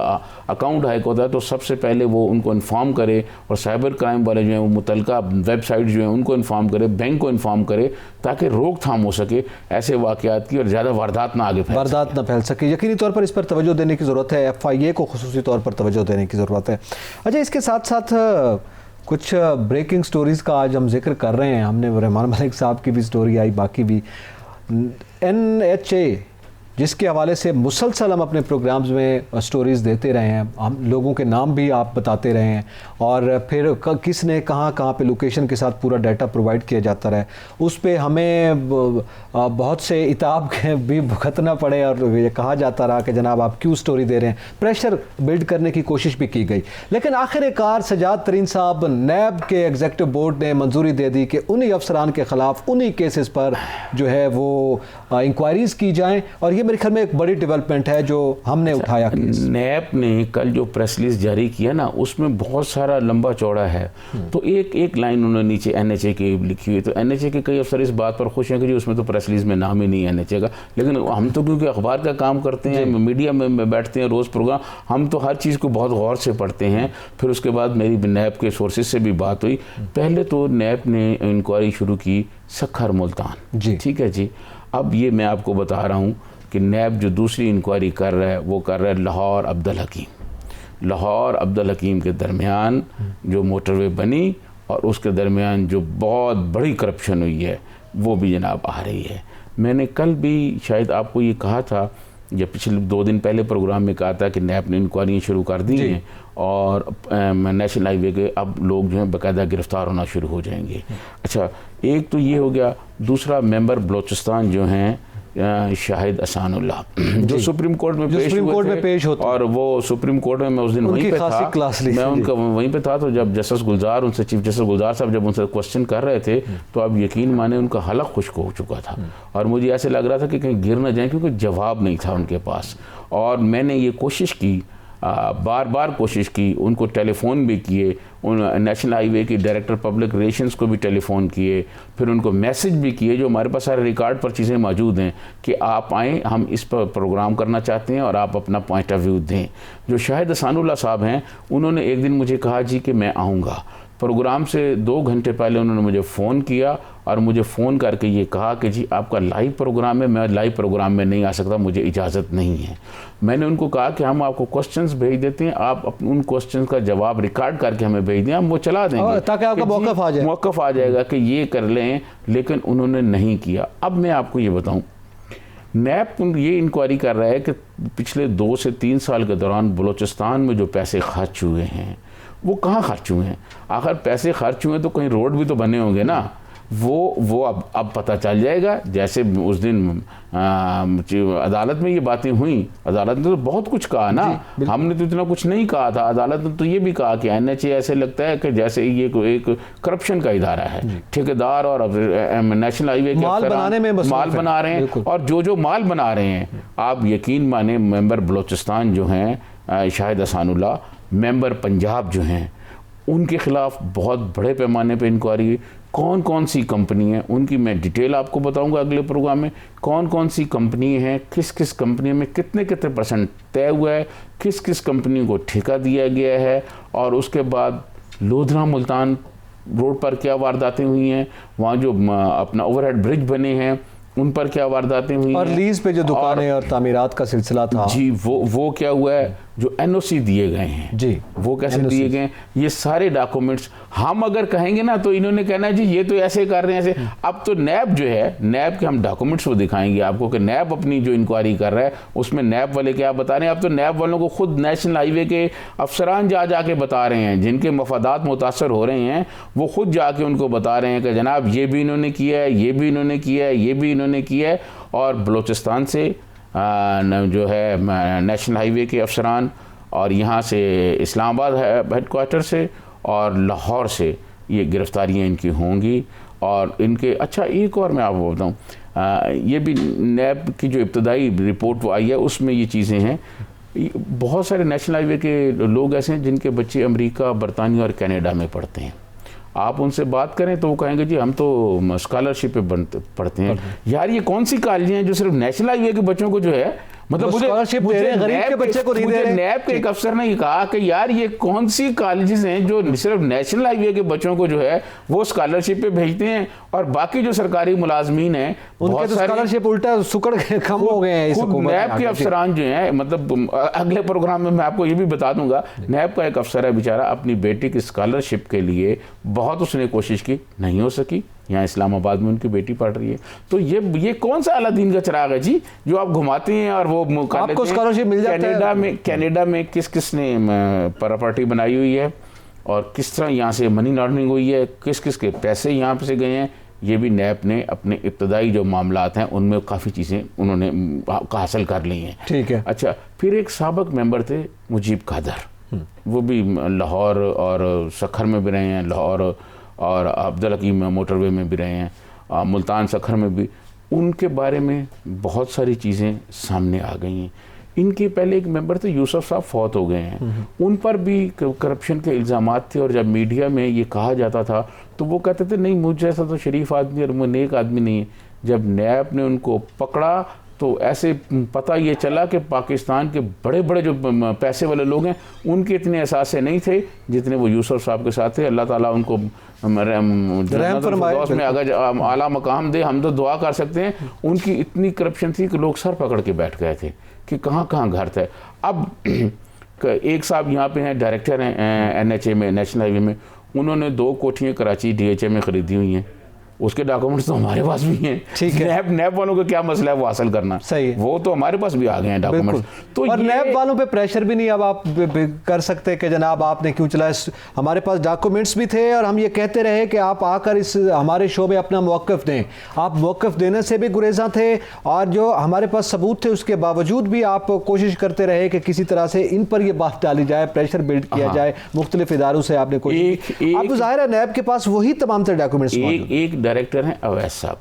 Speaker 1: अकाउंट हैक होता है तो सबसे पहले वो उनको इन्फॉर्म करे, और साइबर क्राइम वाले जो हैं वो मुतलका वेबसाइट जो हैं उनको इन्फॉर्म करे, बैंक को इन्फॉर्म करे, ताकि रोकथाम हो सके ऐसे वाक़यात की और ज़्यादा वारदात ना
Speaker 4: फैल सके। यकीनी तौर पर इस पर तवज्जो देने की ज़रूरत है, FIA को खुसूसी तौर पर तवज्जो देने की ज़रूरत है। अच्छा, इसके साथ साथ कुछ ब्रेकिंग स्टोरीज़ का आज हम जिक्र कर रहे हैं। हमने रहमान मलिक साहब की भी स्टोरी आई, बाकी भी NHA जिसके हवाले से मुसलसल हम अपने प्रोग्राम्स में स्टोरीज़ देते रहे हैं, हम लोगों के नाम भी आप बताते रहे हैं, और फिर किसने कहाँ पे लोकेशन के साथ पूरा डाटा प्रोवाइड किया जाता रहा है। उस पे हमें बहुत से इताब भी भुगतना पड़े और ये कहा जाता रहा कि जनाब आप क्यों स्टोरी दे रहे हैं। प्रेशर बिल्ड करने की कोशिश भी की गई, लेकिन आखिरकार सजाद तरीन साहब नैब के एग्जीक्यूटिव बोर्ड ने मंजूरी दे दी कि उन्हीं अफसरान के ख़िलाफ़ उन्हीं केसेस पर जो है वो इंक्वायरीज़ की जाएँ, और ये मेरे ख्याल में एक बड़ी डेवलपमेंट है जो हमने उठाया।
Speaker 1: नैब ने कल जो प्रेस रिलीज जारी किया ना, उसमें बहुत सारा लंबा चौड़ा है, तो एक लाइन उन्होंने नीचे NHA की लिखी हुई। तो NHA के कई अफसर इस बात पर खुश हैं कि जी उसमें तो प्रेस रिलीज में नाम ही नहीं है NHA का, लेकिन हम तो क्योंकि अखबार का काम करते हैं, मीडिया में बैठते हैं रोज़ प्रोग्राम, हम तो हर चीज़ को बहुत गौर से पढ़ते हैं। फिर उसके बाद मेरी नैब के सोर्सेज से भी बात हुई। पहले तो नैब ने इंक्वायरी शुरू की सखर मुल्तान, ठीक है जी। अब ये मैं आपको बता रहा हूँ कि नैब जो दूसरी इंक्वायरी कर रहा है वो कर रहा है लाहौर अब्दुल हकीम। लाहौर अब्दुल हकीम के दरमियान जो मोटरवे बनी और उसके दरमियान जो बहुत बड़ी करप्शन हुई है वो भी जनाब आ रही है। मैंने कल भी शायद आपको ये कहा था, या पिछले 2 दिन पहले प्रोग्राम में कहा था कि नैब ने इंक्वायरी शुरू कर दी हैं और नेशनल हाईवे के अब लोग जो हैं बाकायदा गिरफ्तार होना शुरू हो जाएंगे। अच्छा, एक तो ये हो गया। दूसरा, मेंबर बलोचिस्तान जो हैं शाहिद असानुल्लाह, जो सुप्रीम कोर्ट में पेश होते, और वो सुप्रीम कोर्ट में मैं उस दिन वहीं पे था, मैं उनका वहीं पे था। तो जब जस्टिस गुलजार उनसे, चीफ जस्टिस गुलजार साहब जब उनसे क्वेश्चन कर रहे थे, तो अब यकीन माने उनका हलक खुश्क हो चुका था और मुझे ऐसे लग रहा था कि कहीं गिर ना जाए, क्योंकि जवाब नहीं था उनके पास। और मैंने ये कोशिश की, बार बार कोशिश की, उनको टेलीफोन भी किए, उन नेशनल हाईवे की डायरेक्टर पब्लिक रिलेशंस को भी टेलीफोन किए, फिर उनको मैसेज भी किए, जो हमारे पास सारे रिकॉर्ड पर चीज़ें मौजूद हैं कि आप आएँ, हम इस पर प्रोग्राम करना चाहते हैं और आप अपना पॉइंट ऑफ व्यू दें। जो शाहिद असानुल्लाह साहब हैं, उन्होंने एक दिन मुझे कहा जी कि मैं आऊँगा। प्रोग्राम से 2 घंटे पहले उन्होंने मुझे फ़ोन किया और मुझे फ़ोन करके ये कहा कि जी आपका लाइव प्रोग्राम है, मैं लाइव प्रोग्राम में नहीं आ सकता, मुझे इजाज़त नहीं है। मैंने उनको कहा कि हम आपको क्वेश्चंस भेज देते हैं, आप उन क्वेश्चंस का जवाब रिकॉर्ड करके हमें भेज दें, हम वो चला देंगे
Speaker 4: ताकि आपका
Speaker 1: मौक़िफ़ आ जाएगा कि ये कर लें, लेकिन उन्होंने नहीं किया। अब मैं आपको ये बताऊँ, नैब ये इंक्वायरी कर रहा है कि पिछले 2 से 3 साल के दौरान बलूचिस्तान में जो पैसे खर्च हुए हैं वो कहाँ खर्च हुए हैं। आखिर पैसे खर्च हुए तो कहीं रोड भी तो बने होंगे ना, वो अब पता चल जाएगा। जैसे उस दिन अदालत में ये बातें हुई, अदालत ने तो बहुत कुछ कहा ना, हमने तो इतना कुछ नहीं कहा था। अदालत ने तो ये भी कहा कि NHA ऐसे लगता है कि जैसे ये एक करप्शन का इदारा है, ठेकेदार और नेशनल हाईवे के
Speaker 4: माल बनाने में
Speaker 1: माल बना रहे हैं, और जो माल बना रहे हैं, आप यकीन माने मेंबर बलोचिस्तान जो हैं शाहिद हसानुल्लाह, मेंबर पंजाब जो हैं, उनके खिलाफ बहुत बड़े पैमाने पे इंक्वायरी। कौन कौन सी कंपनी है उनकी मैं डिटेल आपको बताऊंगा अगले प्रोग्राम में। कौन कौन सी कंपनी हैं, किस किस कंपनी में कितने % तय हुआ है, किस किस कंपनी को ठेका दिया गया है, और उसके बाद लोधरा मुल्तान रोड पर क्या वारदातें हुई हैं, वहाँ जो अपना ओवरहेड ब्रिज बने हैं उन पर क्या वारदातें हुई
Speaker 4: और लीज पे जो दुकानें और तामीरात का सिलसिला था
Speaker 1: जी, वो क्या हुआ है, जो NOC दिए गए हैं
Speaker 4: जी,
Speaker 1: वो कैसे दिए गए हैं, ये सारे डॉक्यूमेंट्स हम अगर कहेंगे ना तो इन्होंने कहना है जी ये तो ऐसे कर रहे हैं ऐसे। अब तो नैब जो है, नैब के हम डॉक्यूमेंट्स वो दिखाएंगे आपको कि नैब अपनी जो इंक्वायरी कर रहा है उसमें नैब वाले क्या बता रहे हैं। अब तो नैब वालों को खुद नेशनल हाईवे के अफसरान जाके बता रहे हैं, जिनके मफादात मुतासर हो रहे हैं, वो खुद जाके उनको बता रहे हैं कि जनाब ये भी इन्होंने किया है, ये भी इन्होंने किया है, ये भी इन्होंने किया है। और बलूचिस्तान से जो है नेशनल हाईवे के अफसरान, और यहाँ से इस्लामाबाद हेडक्वार्टर से और लाहौर से ये गिरफ्तारियाँ इनकी होंगी। और इनके अच्छा एक और मैं आपको बताऊँ, ये भी नैब की जो इब्तदाई रिपोर्ट वो आई है उसमें ये चीज़ें हैं। बहुत सारे नेशनल हाईवे के लोग ऐसे हैं जिनके बच्चे अमेरिका, बरतानिया और कनाडा में पढ़ते हैं। आप उनसे बात करें तो वो कहेंगे जी हम तो स्कॉलरशिप पे पढ़ते हैं। यार ये कौन सी कॉलेजें हैं जो सिर्फ नेशनल हाईवे के बच्चों को जो है मतलब नैब के एक अफसर ने कहा कि यार ये कौन सी कॉलेजेस हैं जो सिर्फ नेशनल हाईवे के बच्चों को जो है वो स्कॉलरशिप पे भेजते हैं, और बाकी जो सरकारी मुलाजमीन हैं
Speaker 4: उनके तो स्कॉलरशिप उल्टा सुकड़ के कम हो गए हैं।
Speaker 1: नैब के अफसरान जो हैं, मतलब अगले प्रोग्राम में मैं आपको ये भी बता दूंगा, नैब का एक अफसर है बेचारा, अपनी बेटी की स्कॉलरशिप के लिए बहुत उसने कोशिश की, नहीं हो सकी। यहाँ इस्लामाबाद में उनकी बेटी पढ़ रही है। तो ये कौन सा अलादीन का चिराग है जी जो आप घुमाते हैं और वो
Speaker 4: आपको स्कॉलरशिप मिल जाता है।
Speaker 1: कनाडा में किसने प्रॉपर्टी बनाई हुई है और किस तरह यहाँ से मनी लॉन्ड्रिंग हुई है, किस के पैसे यहाँ से गए हैं, ये भी नैब ने अपने इब्तदाई जो मामलात हैं उनमें काफ़ी चीज़ें उन्होंने हासिल कर ली हैं।
Speaker 4: ठीक है।
Speaker 1: अच्छा, फिर एक साबिक मेंबर थे मुजीब कादर, वो भी लाहौर और सखर में भी रहे हैं, लाहौर और अब्दुल हकीम मोटरवे में भी रहे हैं, मुल्तान सखर में भी। उनके बारे में बहुत सारी चीज़ें सामने आ गई हैं। इनके पहले एक मेंबर थे यूसुफ साहब, फौत हो गए हैं, उन पर भी करप्शन के इल्ज़ामात थे। और जब मीडिया में ये कहा जाता था तो वो कहते थे नहीं मुझ जैसा तो शरीफ आदमी और वो नेक आदमी नहीं है। जब नैब ने उनको पकड़ा तो ऐसे पता ये चला कि पाकिस्तान के बड़े बड़े जो पैसे वाले लोग हैं उनके इतने एहसास नहीं थे जितने वो यूसुफ साहब के साथ थे। अल्लाह ताला उनको में अगर आला मकाम दे, हम तो दुआ कर सकते हैं। उनकी इतनी करप्शन थी कि लोग सर पकड़ के बैठ गए थे कि कहाँ कहाँ घर थे। अब एक साहब यहाँ पे हैं, डायरेक्टर हैं NHA में, नेशनल हाईवे में, उन्होंने 2 कोठियाँ कराची DHA में ख़रीदी हुई हैं। उसके डॉक्यूमेंट्स तो हमारे पास भी हैं।
Speaker 4: ठीक है।
Speaker 1: नैब वालों का क्या मसला है वो हासिल करना,
Speaker 4: सही है,
Speaker 1: वो तो हमारे पास भी आ गए हैं डॉक्यूमेंट्स। तो
Speaker 4: और नैब वालों पे प्रेशर भी नहीं अब आप कर सकते कि जनाब आपने क्यों चलाया। हमारे पास डॉक्यूमेंट्स भी थे और हम ये कहते रहे कि आप आकर इस हमारे शो में अपना मौक़िफ़ दें। आप मौक़िफ़ देने से भी गुरेज़ा थे और जो हमारे पास सबूत थे उसके बावजूद भी आप कोशिश करते रहे कि किसी तरह से इन पर यह बात डाली जाए, प्रेशर बिल्ड किया जाए। मुख्तलिफ इदारों से आपने कोशिश, अब तो ज़ाहिर है नैब के पास वही तमाम तरह डॉक्यूमेंट्स।
Speaker 1: एक डायरेक्टर हैं Awais sahab,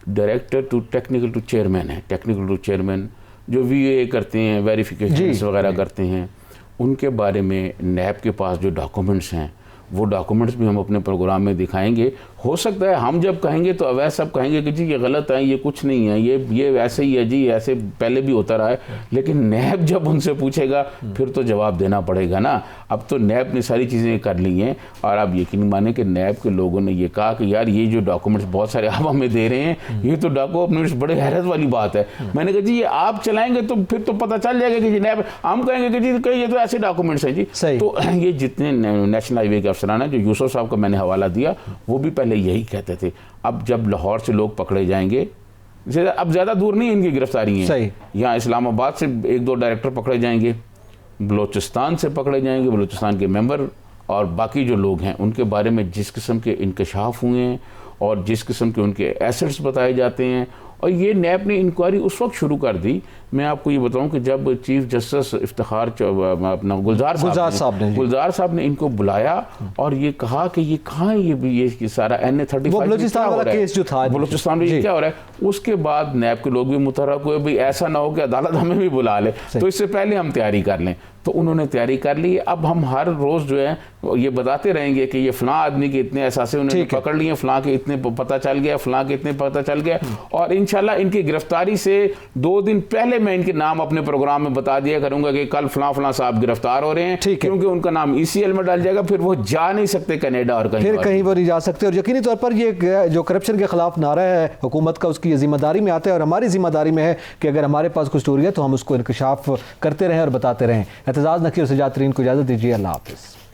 Speaker 1: director to technical to chairman है, टेक्निकल टू चेयरमैन जो VA करते हैं, वेरिफिकेशन वगैरह करते हैं, उनके बारे में नैब के पास जो डॉक्यूमेंट्स हैं वो डॉक्यूमेंट्स भी हम अपने प्रोग्राम में दिखाएंगे। हो सकता है हम जब कहेंगे तो अवैध साहब कहेंगे कि जी ये गलत है, ये कुछ नहीं है, ये ऐसे ही है जी, ऐसे पहले भी होता रहा है। लेकिन नैब जब उनसे पूछेगा फिर तो जवाब देना पड़ेगा ना। अब तो नैब ने सारी चीज़ें कर ली हैं और आप यकीन माने कि नैब के लोगों ने ये कहा कि यार ये जो डॉक्यूमेंट्स बहुत सारे आप हमें दे रहे हैं ये तो डॉक्यूमेंट्स बड़े हैरत वाली बात है। मैंने कहा जी ये आप चलाएंगे तो फिर तो पता चल जाएगा कि जी नैब, हम कहेंगे कि जी कहीं ये तो ऐसे डॉक्यूमेंट्स हैं जी। तो ये जितने नेशनल हाईवे के अफसरान हैं, जो यूसुफ साहब को मैंने हवाला दिया, वो भी पहले यही कहते थे। अब जब लाहौर से लोग पकड़े जाएंगे, अब ज़्यादा दूर नहीं इनकी गिरफ्तारी है, यहाँ इस्लामाबाद से 1-2 डायरेक्टर पकड़े जाएंगे, बलूचिस्तान से पकड़े जाएंगे, बलूचिस्तान के मेंबर और बाकी जो लोग हैं उनके बारे में जिस किस्म के इंकशाफ हुए हैं और जिस किस्म के उनके एसेट्स बताए जाते हैं। और ये नैब ने इंक्वायरी उस वक्त शुरू कर दी, मैं आपको ये बताऊं कि जब चीफ जस्टिस इफ्तिखार अपना गुलजार साहब ने इनको बुलाया और ये कहा कि ये कहाँ है ये सारा NA-35
Speaker 4: बलूचिस्तान वाला केस जो था,
Speaker 1: बलूचिस्तान में क्या हो रहा है। उसके बाद नैब के लोग भी मुतहर्रिक हुए, भाई ऐसा ना हो कि अदालत हमें भी बुला ले, तो इससे पहले हम तैयारी कर लें। तो उन्होंने तैयारी कर ली। अब हम हर रोज़ जो है ये बताते रहेंगे कि ये फ़लाँ आदमी के इतने एहसास उन्होंने पकड़ लिए, फ़लाँ के इतने पता चल गया, फ़लाँ के इतने पता चल गया। और इंशाल्लाह इनकी गिरफ्तारी से 2 दिन पहले मैं इनके नाम अपने प्रोग्राम में बता दिया करूंगा कि कल फ़लाँ साहब गिरफ्तार हो रहे हैं, क्योंकि उनका नाम ECL में डाल जाएगा, फिर वो जा नहीं सकते कनाडा और
Speaker 4: कहीं वो नहीं जा सकते। और यकीनी तौर पर ये जो करप्शन के खिलाफ नारा है हुकूमत का, उसकी जिम्मेदारी में आता है और हमारी जिम्मेदारी में है कि अगर हमारे पास कोई स्टोरी है तो हम उसको इंकशाफ करते रहें और बताते रहें। एतजाज़ नकीर से जातरीन को इजाज़त दीजिए। अल्लाह हाफ़िज़।